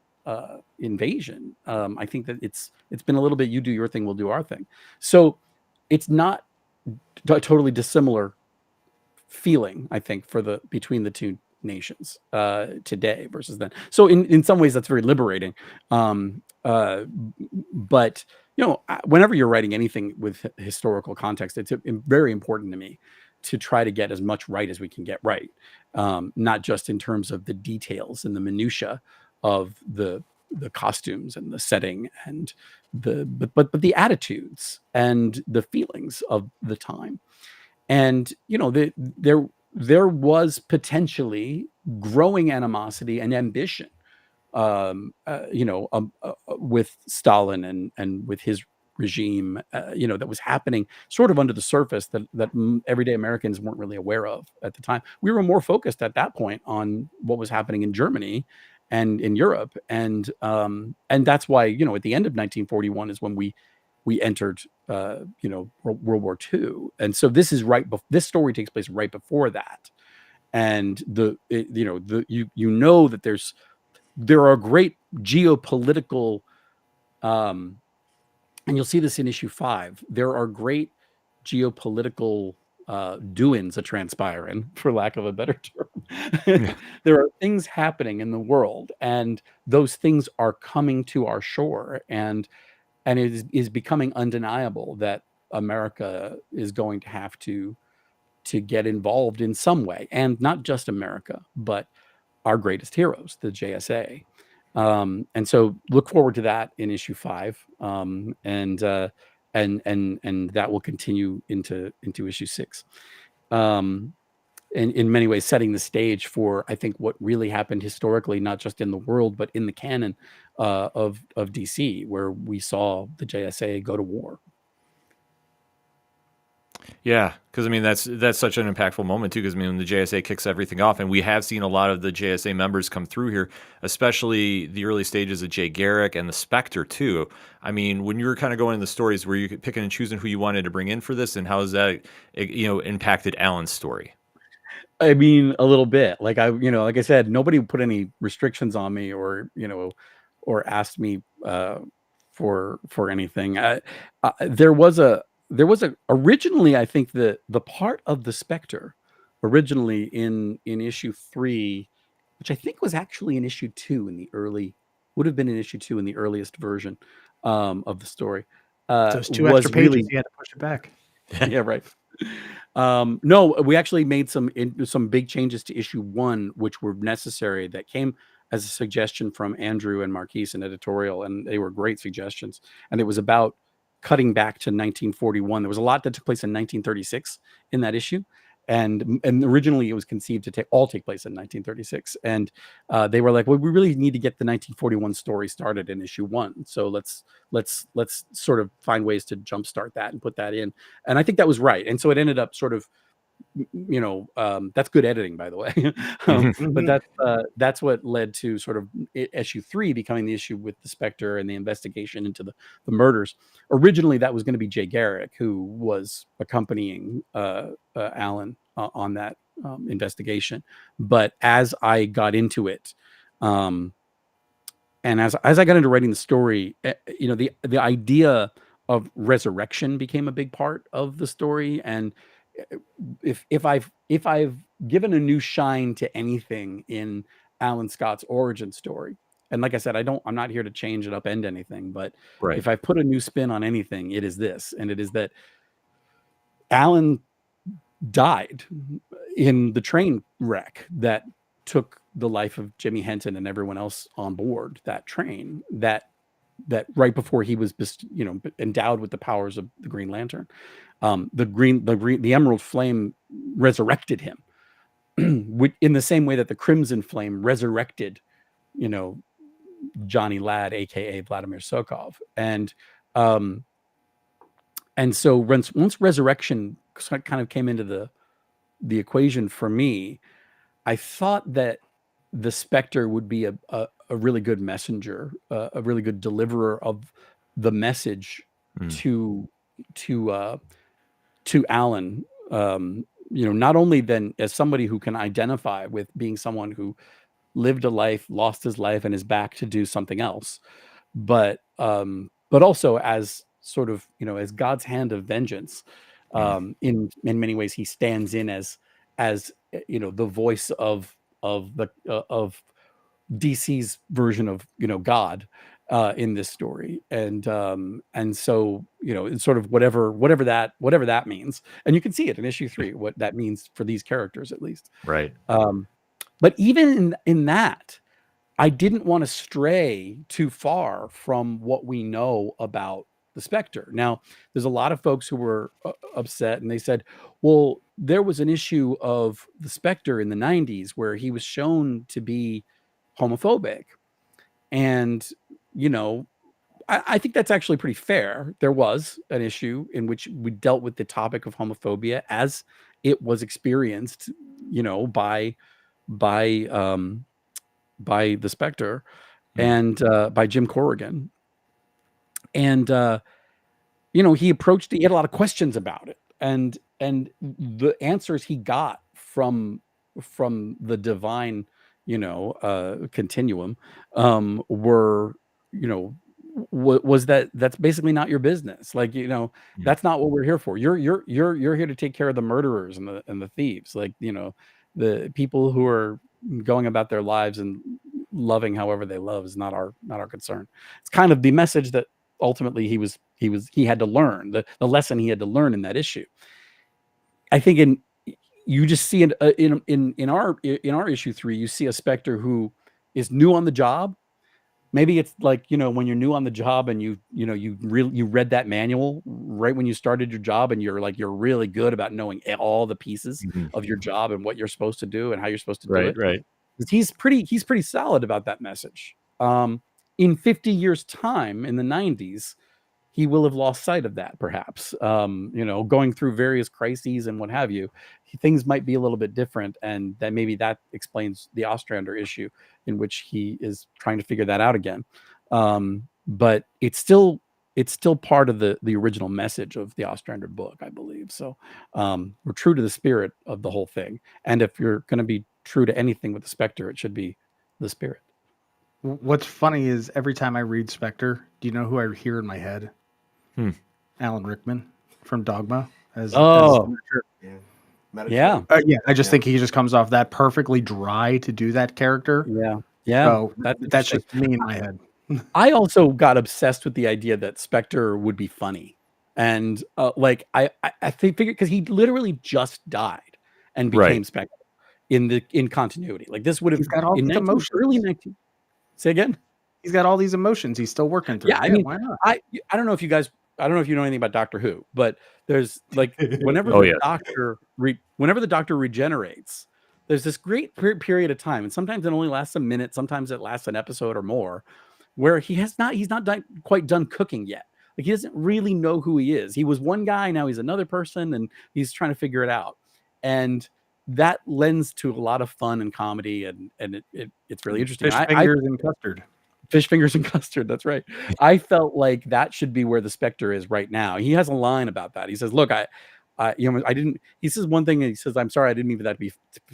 invasion. I think that it's been a little bit you do your thing, we'll do our thing. So it's not a totally dissimilar feeling, I think, between the two nations today versus then. So in some ways that's very liberating. But whenever you're writing anything with historical context, it's very important to me to try to get as much right as we can get right, not just in terms of the details and the minutia of the costumes and the setting and but the attitudes and the feelings of the time. And there was potentially growing animosity and ambition, with Stalin and with his regime, that was happening sort of under the surface that everyday Americans weren't really aware of at the time. We were more focused at that point on what was happening in Germany and in Europe, and that's why at the end of 1941 is when we entered World War II, and so this is this story takes place right before that, and that there are great geopolitical, and you'll see this in issue 5. There are great geopolitical doings a transpiring, for lack of a better term. There are things happening in the world, and those things are coming to our shore, and it is becoming undeniable that America is going to have to get involved in some way, and not just America, but our greatest heroes, the JSA. And so look forward to that in issue 5, and that will continue into issue 6. in many ways setting the stage for, I think, what really happened historically, not just in the world but in the canon of DC, where we saw the JSA go to war. Yeah, because I mean that's such an impactful moment too. Because I mean, when the JSA kicks everything off, and we have seen a lot of the JSA members come through here, especially the early stages of Jay Garrick and the Spectre too. I mean, when you were kind of going in the stories, were you picking and choosing who you wanted to bring in for this, and how has that impacted Alan's story? I mean, a little bit. Like like I said, nobody put any restrictions on me, or or asked me for anything. There was a originally, I think the part of the Spectre originally in issue 3, which I think was actually in issue 2 in the early, would have been in issue 2 in the earliest version of the story. Those 2 Was extra pages, really, you had to push it back. yeah, right. No, we actually made some big changes to issue 1, which were necessary, that came as a suggestion from Andrew and Marquise in editorial, and they were great suggestions. And it was about cutting back to 1941. There was a lot that took place in 1936 in that issue, and originally it was conceived to take place in 1936. And they were like, well, we really need to get the 1941 story started in issue 1, so let's sort of find ways to jumpstart that and put that in. And I think that was right. And so it ended up sort of, that's good editing, by the way. But that's what led to sort of issue 3 becoming the issue with the Spectre and the investigation into the murders. Originally, that was going to be Jay Garrick, who was accompanying Alan on that investigation. But as I got into it, and as I got into writing the story, the idea of resurrection became a big part of the story. And if I've given a new shine to anything in Alan Scott's origin story, and like I said, I'm not here to change and upend anything, but Right. if I put a new spin on anything, it is this, and it is that Alan died in the train wreck that took the life of Jimmy Henton and everyone else on board that train, that right before he was endowed with the powers of the Green Lantern. The Emerald Flame resurrected him in the same way that the Crimson Flame resurrected, Johnny Ladd, aka Vladimir Sokov. And so once resurrection kind of came into the equation for me, I thought that the Spectre would be a really good messenger, a really good deliverer of the message to Alan, not only then as somebody who can identify with being someone who lived a life, lost his life, and is back to do something else, but also as sort of, as God's hand of vengeance. In many ways, he stands in as the voice of DC's version of God in this story. And so it's sort of whatever that means, and you can see it in issue 3 what that means for these characters, at least. Right. But even in that, I didn't want to stray too far from what we know about the Spectre. Now, there's a lot of folks who were upset, and they said, well, there was an issue of the Spectre in the 90s where he was shown to be homophobic. And, I think that's actually pretty fair. There was an issue in which we dealt with the topic of homophobia as it was experienced, by the Spectre and by Jim Corrigan. And he had a lot of questions about it, and the answers he got from the divine continuum were was that's basically not your business. Like, that's not what we're here for. You're here to take care of the murderers and the thieves, like, the people who are going about their lives and loving however they love is not our concern. It's kind of the message that ultimately he had to learn, the lesson he had to learn in that issue. I think you just see in our issue 3, you see a Spectre who is new on the job, Maybe it's like, when you're new on the job and you read that manual right when you started your job, and you're really good about knowing all the pieces Mhm. of your job and what you're supposed to do and how you're supposed to do Right, it. right. 'Cause he's pretty solid about that message. In 50 years time, in the 90s, he will have lost sight of that, perhaps. Going through various crises and what have you, things might be a little bit different, and that maybe that explains the Ostrander issue, in which he is trying to figure that out again. But it's still part of the original message of the Ostrander book, I believe. So we're true to the spirit of the whole thing, and if you're going to be true to anything with the Spectre, it should be the spirit. What's funny is every time I read Spectre, do you know who I hear in my head? Hmm. Alan Rickman from Dogma. Oh, Yeah. yeah, Yeah, I just Yeah. think he just comes off that perfectly dry to do that character. yeah. So That's that's interesting. just me in my head. I also got obsessed with the idea that Spectre would be funny, and I think figured, because he literally just died and Right. became Spectre in continuity. Like, this would have He's got all in these early emotions. 19. Say again. He's got all these emotions he's still working Yeah, through. I Yeah, mean, why not? I don't know if you guys, I don't know if you know anything about Doctor Who, but there's like Oh, yeah. whenever the Doctor regenerates, there's this great period of time, and sometimes it only lasts a minute, sometimes it lasts an episode or more, where he's not quite done cooking yet. Like, he doesn't really know who he is. He was one guy, now he's another person, and he's trying to figure it out. And that lends to a lot of fun and comedy, and it's really interesting. Fish I fingers and custard. Fish fingers and custard. That's right. I felt like that should be where the Spectre is right now. He has a line about that. He says, "Look, I didn't." He says one thing, and he says, "I'm sorry, I didn't mean for that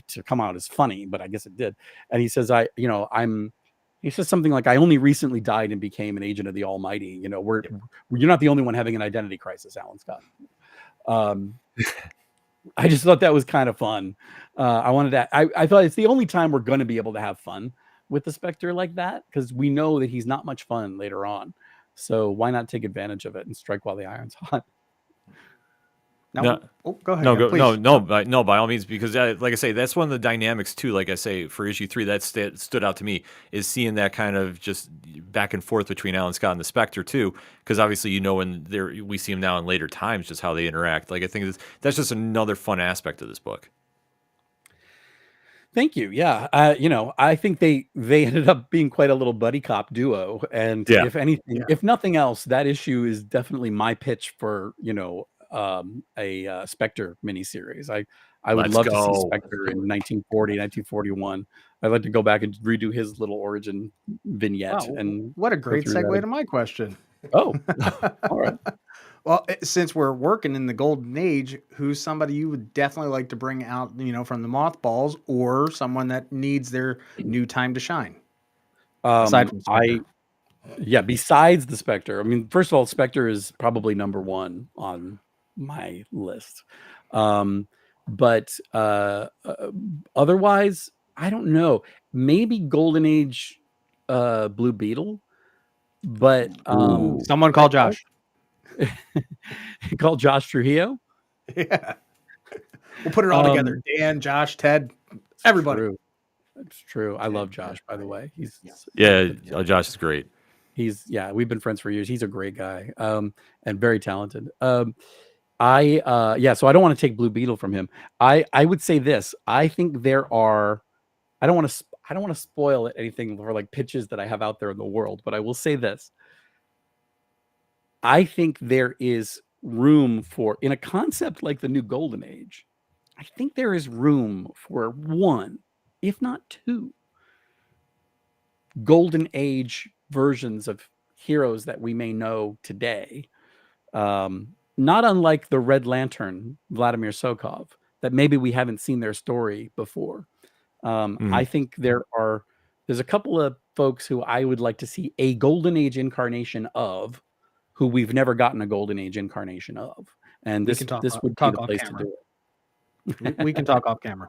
to come out as funny, but I guess it did." And he says, I'm." He says something like, "I only recently died and became an agent of the Almighty. You're not the only one having an identity crisis, Alan Scott." Um, I just thought that was kind of fun. I thought it's the only time we're going to be able to have fun with the Spectre like that, because we know that he's not much fun later on. So why not take advantage of it and strike while the iron's hot? No, go ahead. No, please. no, by all means, because like I say, that's one of the dynamics too. Like I say, for issue 3, that stood out to me, is seeing that kind of just back and forth between Alan Scott and the Spectre too. Because obviously, when we see him now in later times, just how they interact. Like, I think that's just another fun aspect of this book. Thank you. Yeah. I think they ended up being quite a little buddy cop duo. And Yeah. if anything, Yeah. if nothing else, that issue is definitely my pitch for, a Spectre miniseries. I would Let's love to see go. Spectre in 1940, 1941. I'd like to go back and redo his little origin vignette. Wow, And what a great through that. segue to my question. Oh, all right. Well, since we're working in the golden age, who's somebody you would definitely like to bring out, from the mothballs, or someone that needs their new time to shine? Aside from Spectre. Besides the Spectre. I mean, first of all, Spectre is probably number one on my list. But otherwise, I don't know. Maybe Golden Age Blue Beetle, but Someone call Josh. call Josh Trujillo. Yeah. We'll put it all together. Dan, Josh, Ted, everybody. It's true. I love Josh, by the way. Josh is great. We've been friends for years. He's a great guy, and very talented. So I don't want to take Blue Beetle from him. I would say this. I think there are, I don't want to spoil anything for like pitches that I have out there in the world, but I will say this. I think there is room for, in a concept like the new Golden Age, I think there is room for one, if not two, Golden Age versions of heroes that we may know today. Not unlike the Red Lantern, Vladimir Sokov, that maybe we haven't seen their story before. I think there's a couple of folks who I would like to see a Golden Age incarnation of, who we've never gotten a Golden Age incarnation of. And this would be the place to do it. We can talk off camera.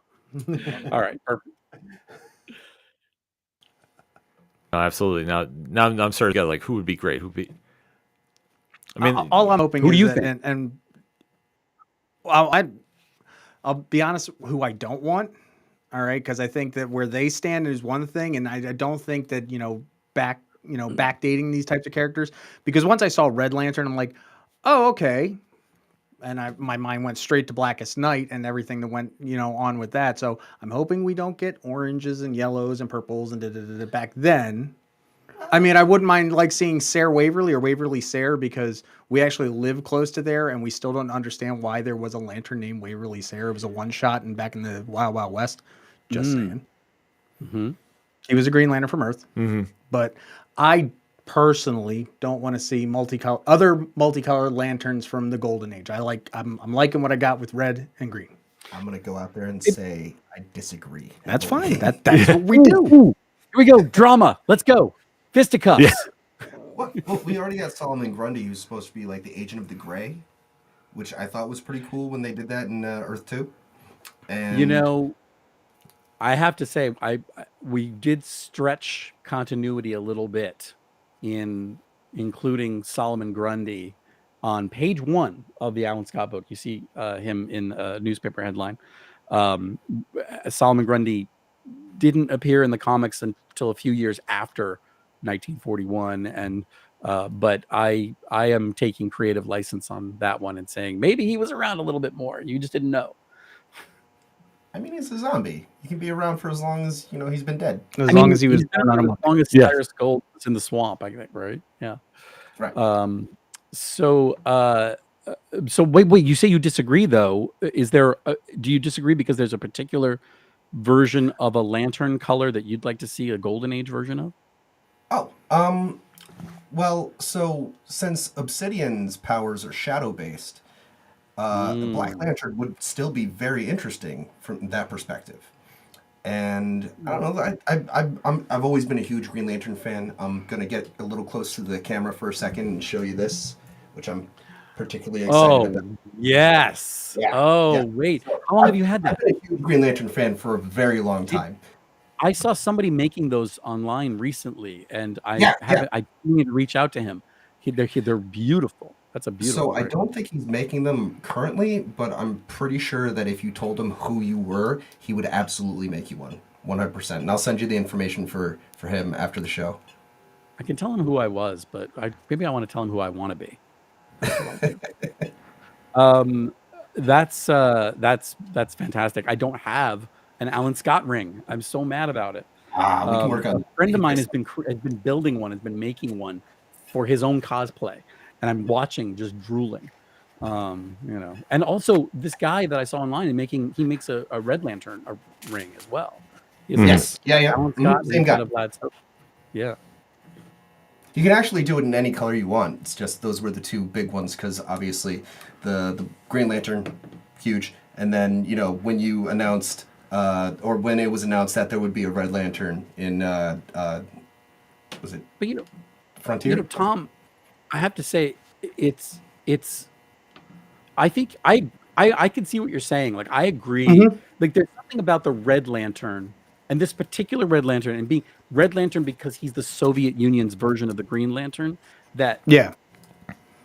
All right, perfect. No, absolutely. Now I'm starting to get like, who would be great? Who would be? I mean, all I'm hoping. Who is do you that, think? And I'll be honest. Who I don't want. All right, because I think that where they stand is one thing, and I don't think that back backdating these types of characters, because once I saw Red Lantern, I'm like, oh, okay. And my mind went straight to Blackest Night and everything that went, on with that. So I'm hoping we don't get oranges and yellows and purples and back then. I mean, I wouldn't mind like seeing Sayre Waverly or Waverly Sayre, because we actually live close to there and we still don't understand why there was a lantern named Waverly Sayre. It was a one shot and back in the Wild Wild West. Just saying. Mm-hmm. He was a Green Lantern from Earth. Mm-hmm. But I personally don't want to see other multicolored lanterns from the Golden Age. I'm liking what I got with red and green. I'm gonna go out there and say I disagree. That's fine. That's what we do. Ooh. Here we go. Drama. Let's go. Fisticuffs. Yeah. Well, we already got Solomon Grundy, who's supposed to be like the agent of the Gray, which I thought was pretty cool when they did that in Earth 2. And I have to say, we did stretch continuity a little bit in including Solomon Grundy on page 1 of the Alan Scott book. You see him in a newspaper headline. Solomon Grundy didn't appear in the comics until a few years after 1941, and but I am taking creative license on that one and saying maybe he was around a little bit more. You just didn't know. I mean, he's a zombie. He can be around for as long as he's been dead. As long as he was as long as Yeah. Cyrus Gold was in the swamp, I think, right? Yeah. Right. So wait, you say you disagree though. Is there do you disagree because there's a particular version of a lantern color that you'd like to see a Golden Age version of? Oh, well, so since Obsidian's powers are shadow-based, the Black Lantern would still be very interesting from that perspective. And I don't know, I've always been a huge Green Lantern fan. I'm gonna get a little close to the camera for a second and show you this, which I'm particularly excited about. Yes. Yeah, Oh, yeah. wait. So How long have you had that? I've been a huge Green Lantern fan for a very long time. I saw somebody making those online recently, and I need to reach out to him. They're beautiful. That's a beautiful. So I don't think he's making them currently, but I'm pretty sure that if you told him who you were, he would absolutely make you one, 100%. And I'll send you the information for him after the show. I can tell him who I was, but maybe I want to tell him who I want to be. That's fantastic. I don't have an Alan Scott ring. I'm so mad about it. We can work on. A friend of mine has been building one, has been making one for his own cosplay, and I'm watching, just drooling. And also this guy that I saw online, he makes a Red Lantern ring as well. Yes, yeah. Alan Scott, Same guy. Yeah. You can actually do it in any color you want. It's just those were the two big ones because obviously the Green Lantern, huge, and then when you announced or when it was announced that there would be a Red Lantern in was it? But Frontier? Tom, I have to say it's. I think I can see what you're saying. Like I agree. Mm-hmm. Like there's something about the Red Lantern and this particular Red Lantern and being Red Lantern because he's the Soviet Union's version of the Green Lantern that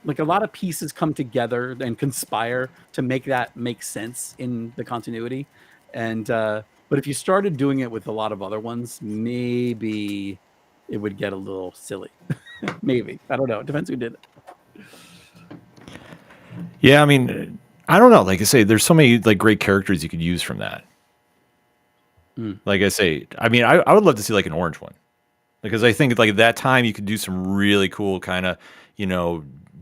like a lot of pieces come together and conspire to make that make sense in the continuity. And but if you started doing it with a lot of other ones, maybe it would get a little silly. Maybe. I don't know. It depends who did it. Yeah, I mean, I don't know. Like I say, there's so many like great characters you could use from that. Like I say, I mean, I would love to see like an orange one, because I think like at that time you could do some really cool kind of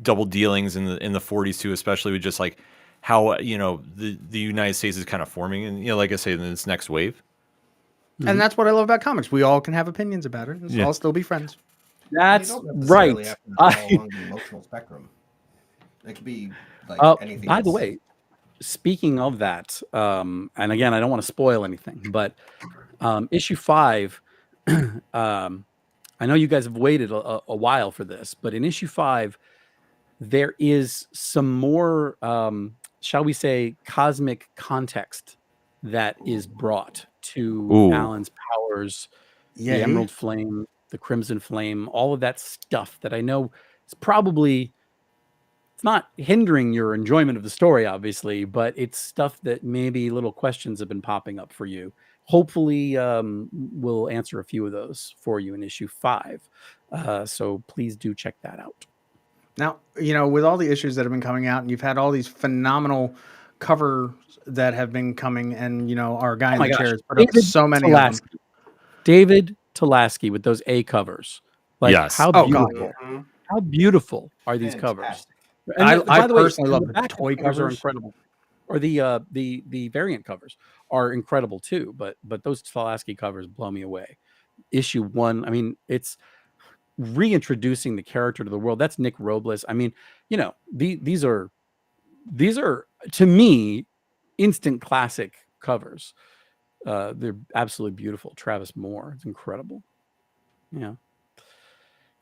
double dealings in the 40s too, especially with just like how the United States is kind of forming, and like I say, in this next wave. And that's what I love about comics. We all can have opinions about it and all still be friends. That's You don't necessarily right. have to fall along the emotional spectrum. It could be like anything. By the else. way, speaking of that, and again, I don't want to spoil anything, but issue 5, I know you guys have waited a while for this, but in issue 5, there is some more, shall we say, cosmic context that is brought to Alan's powers, the Emerald Flame, the Crimson Flame, all of that stuff that I know is probably, it's not hindering your enjoyment of the story, obviously, but it's stuff that maybe little questions have been popping up for you. Hopefully, we'll answer a few of those for you in issue 5. So please do check that out. Now, with all the issues that have been coming out, and you've had all these phenomenal covers that have been coming, and our guy Oh in my the chair gosh, has put up so many of them. David Talaski with those A covers. Like Yes. Oh God, how beautiful are these covers? Fantastic. And I by the way, personally love the the back toy covers are covers. incredible, or the variant covers are incredible too. But those Talaski covers blow me away. Issue 1, I mean, it's reintroducing the character to the world. That's Nick Robles. I mean, these are to me instant classic covers. They're absolutely beautiful. Travis Moore, it's incredible.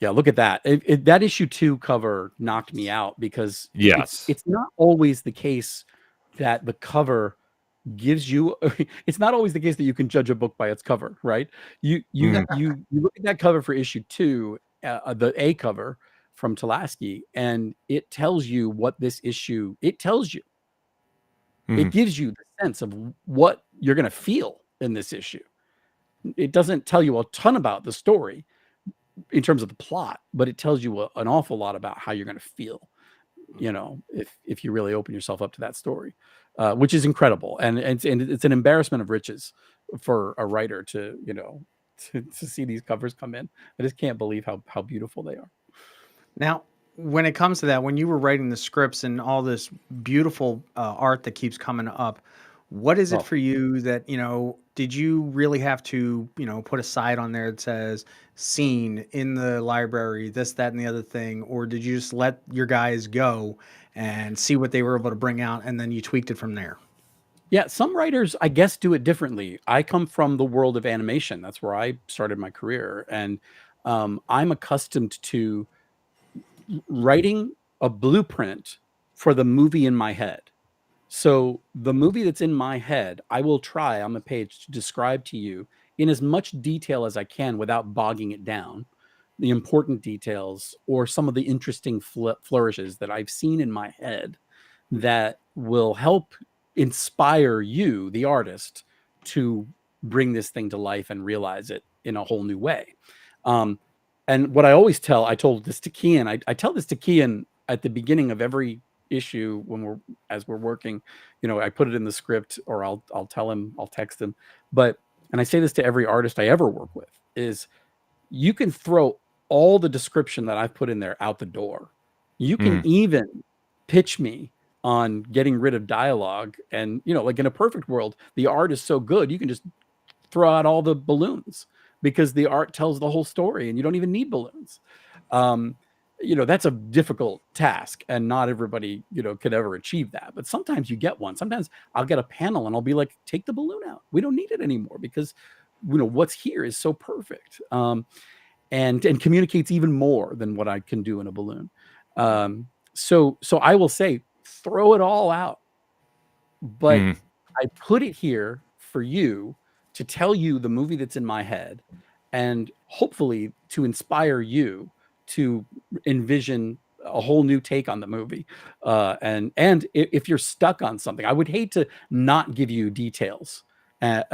Yeah, look at that. That issue 2 cover knocked me out because Yes. it's not always the case that the cover gives you it's not always the case that you can judge a book by its cover, right? You look at that cover for issue 2, the A cover from Talaski, and it tells you what this issue it tells you. It gives you the sense of what you're going to feel in this issue. It doesn't tell you a ton about the story in terms of the plot, but it tells you an awful lot about how you're going to feel, if you really open yourself up to that story, which is incredible. And it's an embarrassment of riches for a writer to see these covers come in. I just can't believe how beautiful they are. Now, when it comes to that, when you were writing the scripts and all this beautiful art that keeps coming up, what is it for you that, did you really have to, put a side on there that says scene in the library, this, that, and the other thing? Or did you just let your guys go and see what they were able to bring out and then you tweaked it from there? Yeah, some writers, I guess, do it differently. I come from the world of animation. That's where I started my career. And I'm accustomed to writing a blueprint for the movie in my head. So the movie that's in my head, I will try on the page to describe to you in as much detail as I can without bogging it down, the important details or some of the interesting flourishes that I've seen in my head that will help inspire you, the artist, to bring this thing to life and realize it in a whole new way. And what I told this to Kian, I tell this to Kian at the beginning of every issue as we're working, I put it in the script, or I'll tell him, I'll text him. And I say this to every artist I ever work with, is you can throw all the description that I've put in there out the door. You can even pitch me on getting rid of dialogue. And, like in a perfect world, the art is so good, you can just throw out all the balloons because the art tells the whole story and you don't even need balloons. That's a difficult task and not everybody, could ever achieve that. But sometimes you get one. Sometimes I'll get a panel and I'll be like, take the balloon out. We don't need it anymore because, what's here is so perfect. And communicates even more than what I can do in a balloon. So I will say, throw it all out. But I put it here for you to tell you the movie that's in my head and hopefully to inspire you to envision a whole new take on the movie. And if you're stuck on something, I would hate to not give you details, and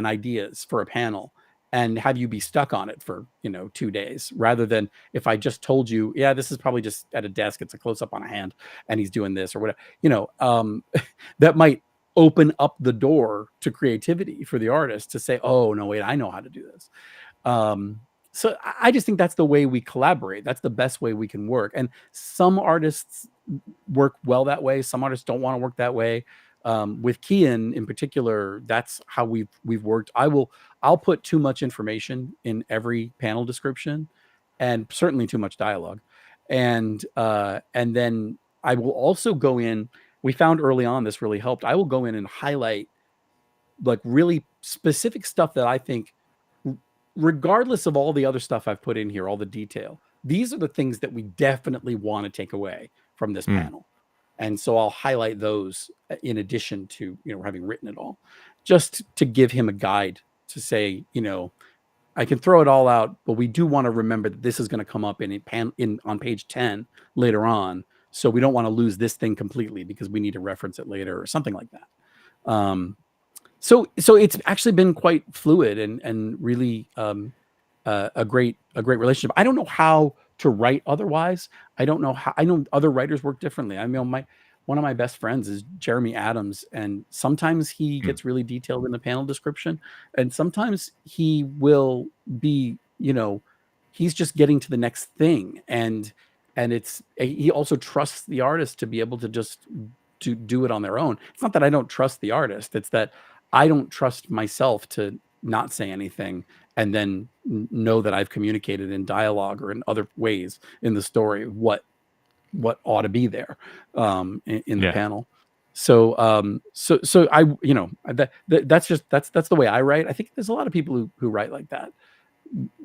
ideas for a panel and have you be stuck on it for, 2 days, rather than if I just told you, yeah, this is probably just at a desk. It's a close up on a hand and he's doing this or whatever, that might open up the door to creativity for the artist to say, oh no, wait, I know how to do this. So I just think that's the way we collaborate. That's the best way we can work. And some artists work well that way. Some artists don't want to work that way. With Kian in particular, that's how we've worked. I'll put too much information in every panel description, and certainly too much dialogue. And then I will also go in. We found early on this really helped. I will go in and highlight like really specific stuff that I think, regardless of all the other stuff I've put in here, all the detail, these are the things that we definitely want to take away from this panel. And so I'll highlight those in addition to, having written it all, just to give him a guide to say, I can throw it all out, but we do want to remember that this is going to come up on page 10 later on. So we don't want to lose this thing completely because we need to reference it later or something like that. So it's actually been quite fluid and really a great relationship. I don't know how to write otherwise. I don't know how. I know other writers work differently. I mean, one of my best friends is Jeremy Adams, and sometimes he Hmm. gets really detailed in the panel description, and sometimes he will be, he's just getting to the next thing, and he also trusts the artist to be able to just to do it on their own. It's not that I don't trust the artist; it's that I don't trust myself to not say anything and then know that I've communicated in dialogue or in other ways in the story what ought to be there in the Yeah. panel. So so I that's the way I write. I think there's a lot of people who write like that.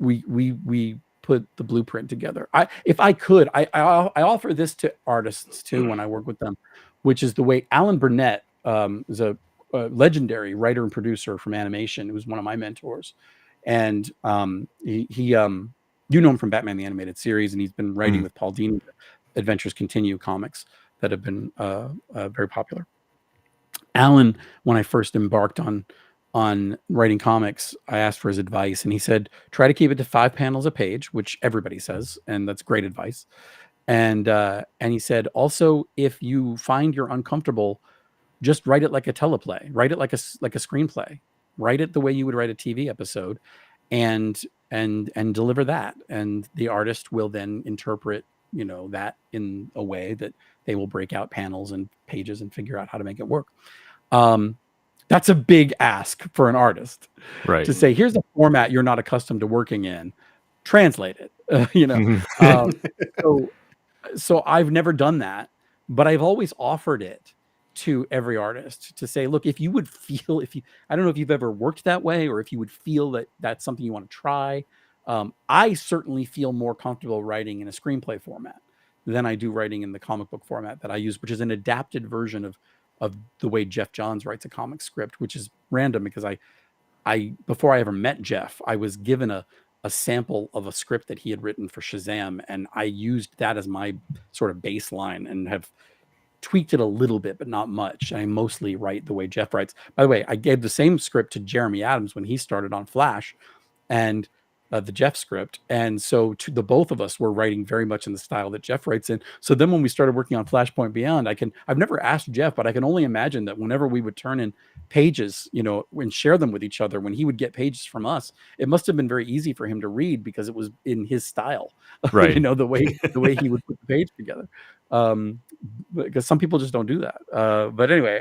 We put the blueprint together. If I could, I offer this to artists too when I work with them, which is the way Alan Burnett is a legendary writer and producer from animation, who was one of my mentors, and he you know him from Batman the Animated Series, and he's been writing with Paul Dini, Adventures Continue comics that have been very popular. Alan, when I first embarked on writing comics, I asked for his advice, and he said, try to keep it to 5 panels a page, which everybody says, and that's great advice. And he said, also, if you find you're uncomfortable, just write it like a teleplay, write it like a screenplay, write it the way you would write a TV episode, and deliver that, and the artist will then interpret that in a way that they will break out panels and pages and figure out how to make it work. That's a big ask for an artist, Right. to say, here's a format you're not accustomed to working in, translate it. So I've never done that, but I've always offered it to every artist to say, look, if you would feel, I don't know if you've ever worked that way, or if you would feel that that's something you want to try. I certainly feel more comfortable writing in a screenplay format than I do writing in the comic book format that I use, which is an adapted version of the way Jeff Johns writes a comic script, which is random because I before I ever met Jeff, I was given a sample of a script that he had written for Shazam, and I used that as my sort of baseline and have tweaked it a little bit, but not much. I mostly write the way Jeff writes. By the way, I gave the same script to Jeremy Adams when he started on Flash, and the Jeff script. And so to the both of us were writing very much in the style that Jeff writes in. So then when we started working on Flashpoint Beyond, I've never asked Jeff, but I can only imagine that whenever we would turn in pages, and share them with each other, when he would get pages from us, it must have been very easy for him to read because it was in his style, Right. the way he would put the page together. Because some people just don't do that. But anyway,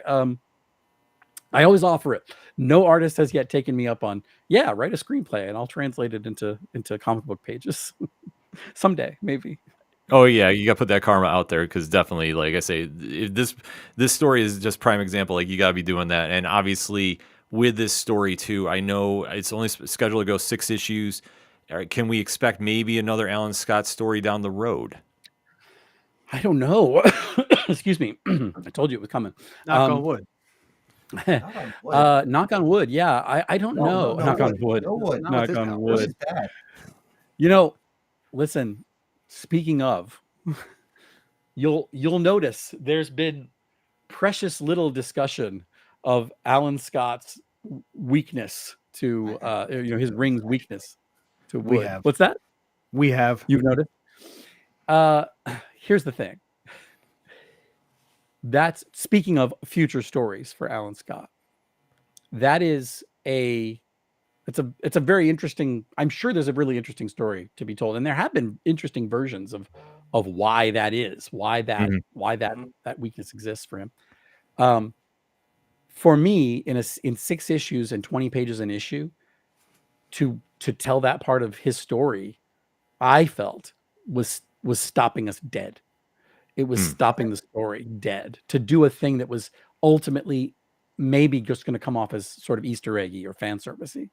I always offer it. No artist has yet taken me up on, write a screenplay and I'll translate it into comic book pages. Someday, maybe. Oh yeah, you got to put that karma out there, because definitely, like I say, this story is just prime example. Like, you got to be doing that, and obviously with this story too, I know it's only scheduled to go 6 issues. All right, can we expect maybe another Alan Scott story down the road? I don't know. Excuse me. I told you it was coming. Knock on wood. Knock on wood. Yeah, I don't know. Knock on wood. No wood. Knock on wood. That? Listen, speaking of, you'll notice there's been precious little discussion of Alan Scott's weakness to his ring's weakness to wood. We have. What's that? We have. You've noticed? Here's the thing. That's, speaking of future stories for Alan Scott, that is it's a very interesting, I'm sure there's a really interesting story to be told. And there have been interesting versions of why that is, why that weakness exists for him. For me, in 6 issues and 20 pages an issue, to tell that part of his story, I felt was stopping us dead. It was stopping the story dead, to do a thing that was ultimately maybe just going to come off as sort of Easter eggy or fan servicey.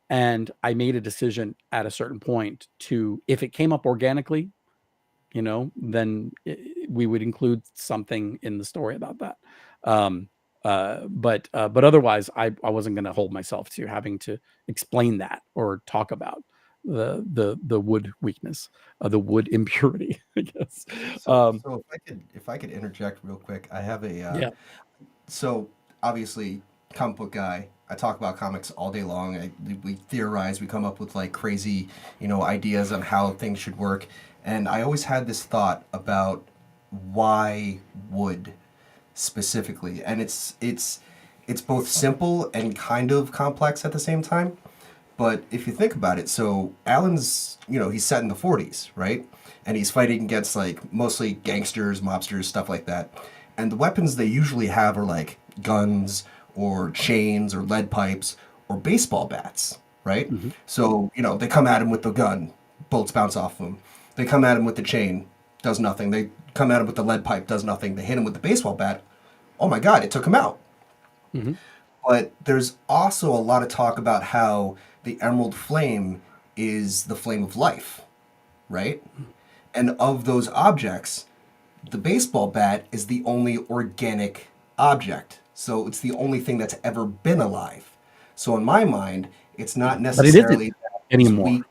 And I made a decision at a certain point to, if it came up organically, then we would include something in the story about that. But otherwise, I wasn't going to hold myself to having to explain that or talk about the wood weakness, the wood impurity, I guess. So if I could interject real quick, I have a so obviously comic book guy. I talk about comics all day long. We theorize, we come up with like crazy, ideas on how things should work. And I always had this thought about why wood specifically, and it's both simple and kind of complex at the same time. But if you think about it, so Alan's, he's set in the 40s, right? And he's fighting against like mostly gangsters, mobsters, stuff like that. And the weapons they usually have are like guns or chains or lead pipes or baseball bats, right? So, they come at him with the gun, bullets bounce off him. They come at him with the chain, does nothing. They come at him with the lead pipe, does nothing. They hit him with the baseball bat. Oh my God, it took him out. But there's also a lot of talk about how the emerald flame is the flame of life, right? And of those objects, the baseball bat is the only organic object. So it's the only thing that's ever been alive. So in my mind, it's not necessarily anymore.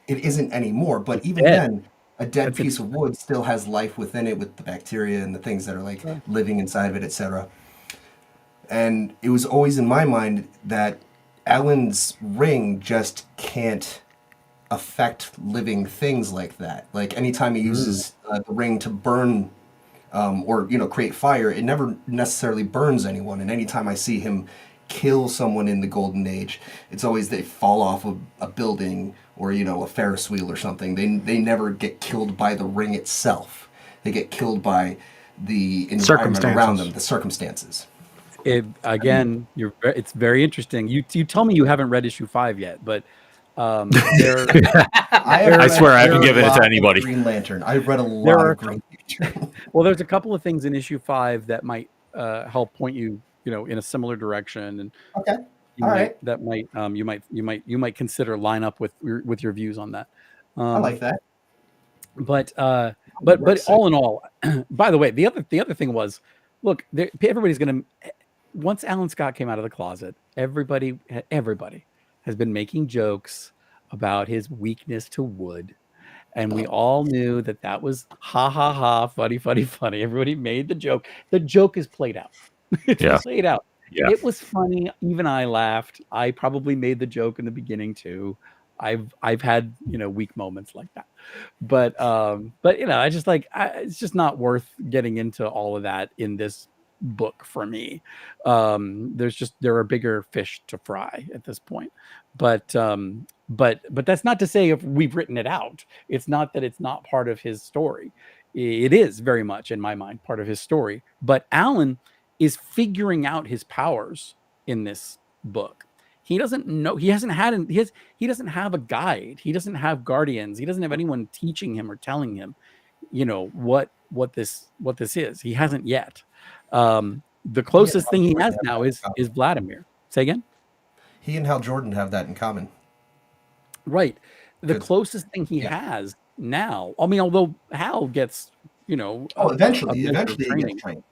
It isn't anymore. But It's even dead. then, a dead piece of wood still has life within it with the bacteria and the things that are like living inside of it, etc. And it was always in my mind that Alan's ring just can't affect living things like that. Like anytime he uses the ring to burn or create fire, it never necessarily burns anyone. And anytime I see him kill someone in the Golden Age, it's always they fall off of a building or a Ferris wheel or something. They never get killed by the ring itself. They get killed by the environment around them, the circumstances. Again, it's very interesting. You tell me you haven't read issue 5 yet, but there. I swear I haven't given it to anybody. Green Lantern. I've read a lot of Green Lantern. Well, there's a couple of things in issue 5 that might help point you, in a similar direction, and Okay. you might consider line up with your views on that. I like that. But all in all, by the way, the other thing was, look, everybody's gonna. Once Alan Scott came out of the closet, everybody has been making jokes about his weakness to wood. And we all knew that was ha ha ha, funny. Everybody made the joke. The joke is played out. It's played out. Yeah. It was funny. Even I laughed. I probably made the joke in the beginning too. I've had weak moments like that, but I just it's just not worth getting into all of that in this book for me. There are bigger fish to fry at this point, but that's not to say if we've written it out. It's not that it's not part of his story. It is very much, in my mind, part of his story. But Alan is figuring out his powers in this book. He doesn't know. He doesn't have a guide. He doesn't have guardians. He doesn't have anyone teaching him or telling him, what this is. He hasn't yet. The closest thing he has now is Vladimir. Say again? He and Hal Jordan have that in common. Right. The closest thing he has now, I mean, although Hal gets, eventually he gets trained.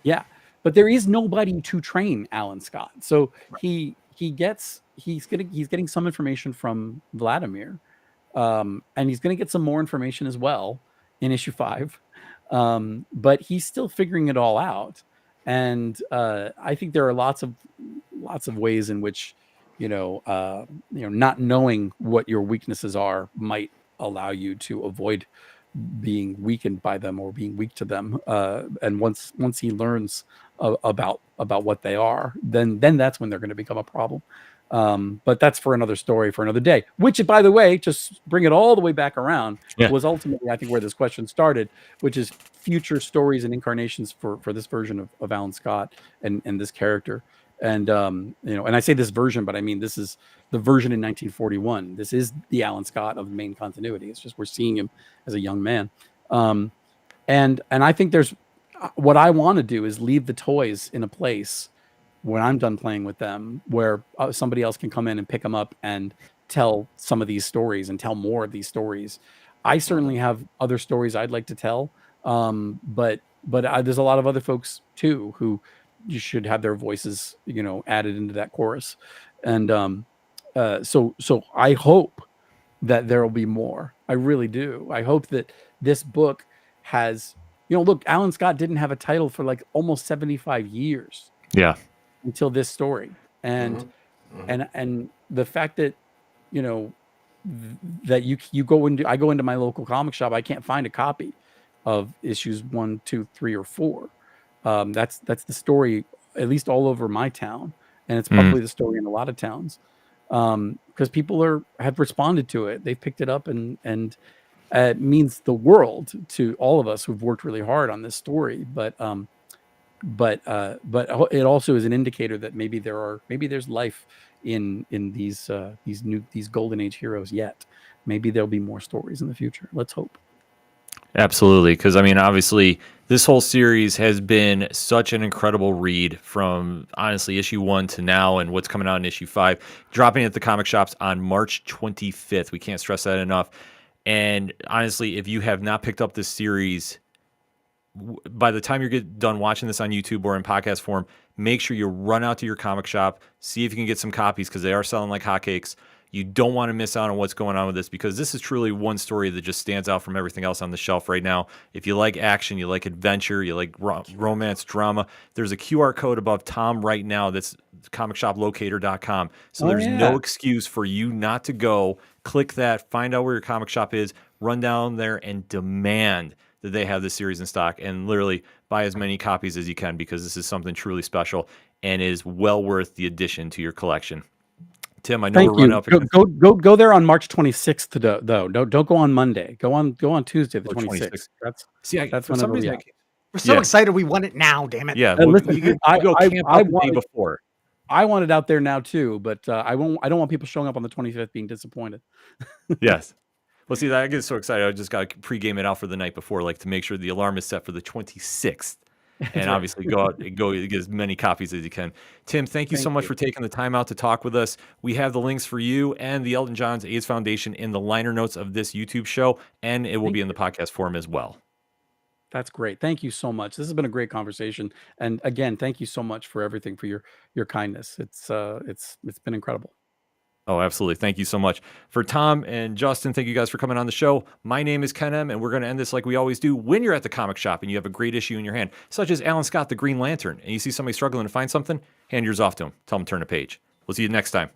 Yeah. But there is nobody to train Alan Scott. So he's getting some information from Vladimir. And he's going to get some more information as well in issue 5. But he's still figuring it all out. And I think there are lots of ways in which, not knowing what your weaknesses are might allow you to avoid being weakened by them or being weak to them. And once he learns about what they are, then that's when they're going to become a problem. But that's for another story for another day, which, by the way, just bring it all the way back around, was ultimately, I think, where this question started, which is future stories and incarnations for this version of Alan Scott and this character. And, and I say this version, but I mean, this is the version in 1941. This is the Alan Scott of the main continuity. It's just, we're seeing him as a young man. And I think what I want to do is leave the toys in a place when I'm done playing with them, where somebody else can come in and pick them up and tell some of these stories and tell more of these stories. I certainly have other stories I'd like to tell. But there's a lot of other folks too, who you should have their voices, added into that chorus. And, so I hope that there will be more. I really do. I hope that this book has, look, Alan Scott didn't have a title for like almost 75 years. Yeah. Until this story. And And the fact that, you know, that you go into, I go into my local comic shop, I can't find a copy of issues 1, 2, 3, or 4. That's the story, at least all over my town, and it's probably the story in a lot of towns, because people have responded to it. They've picked it up, and it means the world to all of us who've worked really hard on this story. But it also is an indicator that maybe there's life in these golden age heroes yet. Maybe there'll be more stories in the future. Let's hope. Absolutely, because I mean, obviously, this whole series has been such an incredible read from honestly issue 1 to now, and what's coming out in issue 5, dropping at the comic shops on March 25th. We can't stress that enough. And honestly, if you have not picked up this series, by the time you get done watching this on YouTube or in podcast form, make sure you run out to your comic shop, see if you can get some copies, because they are selling like hotcakes. You don't want to miss out on what's going on with this, because this is truly one story that just stands out from everything else on the shelf right now. If you like action, you like adventure, you like romance, drama, there's a QR code above Tom right now that's comicshoplocator.com. So there's no excuse for you not to go. Click that, find out where your comic shop is, run down there and demand that they have this series in stock, and literally buy as many copies as you can, because this is something truly special and is well worth the addition to your collection. Tim, I know we're running up. Go there on March 26th though. Don't go on Monday. Go on Tuesday the 26th. That's when it'll be out. We're so excited we want it now, damn it. Yeah, listen, I go camp out the day before. I want it out there now too, but I don't want people showing up on the 25th being disappointed. Yes. Well, see, I get so excited. I just got to pregame it out for the night before, like to make sure the alarm is set for the 26th. And obviously go out and get as many copies as you can. Tim, thank you so much for taking the time out to talk with us. We have the links for you and the Elton John's AIDS Foundation in the liner notes of this YouTube show, and it will be in the podcast form as well. That's great. Thank you so much. This has been a great conversation. And again, thank you so much for everything, for your kindness. It's been incredible. Oh, absolutely. Thank you so much. For Tom and Justin, thank you guys for coming on the show. My name is Ken M, and we're going to end this like we always do. When you're at the comic shop and you have a great issue in your hand, such as Alan Scott, the Green Lantern, and you see somebody struggling to find something, hand yours off to him. Tell them to turn a page. We'll see you next time.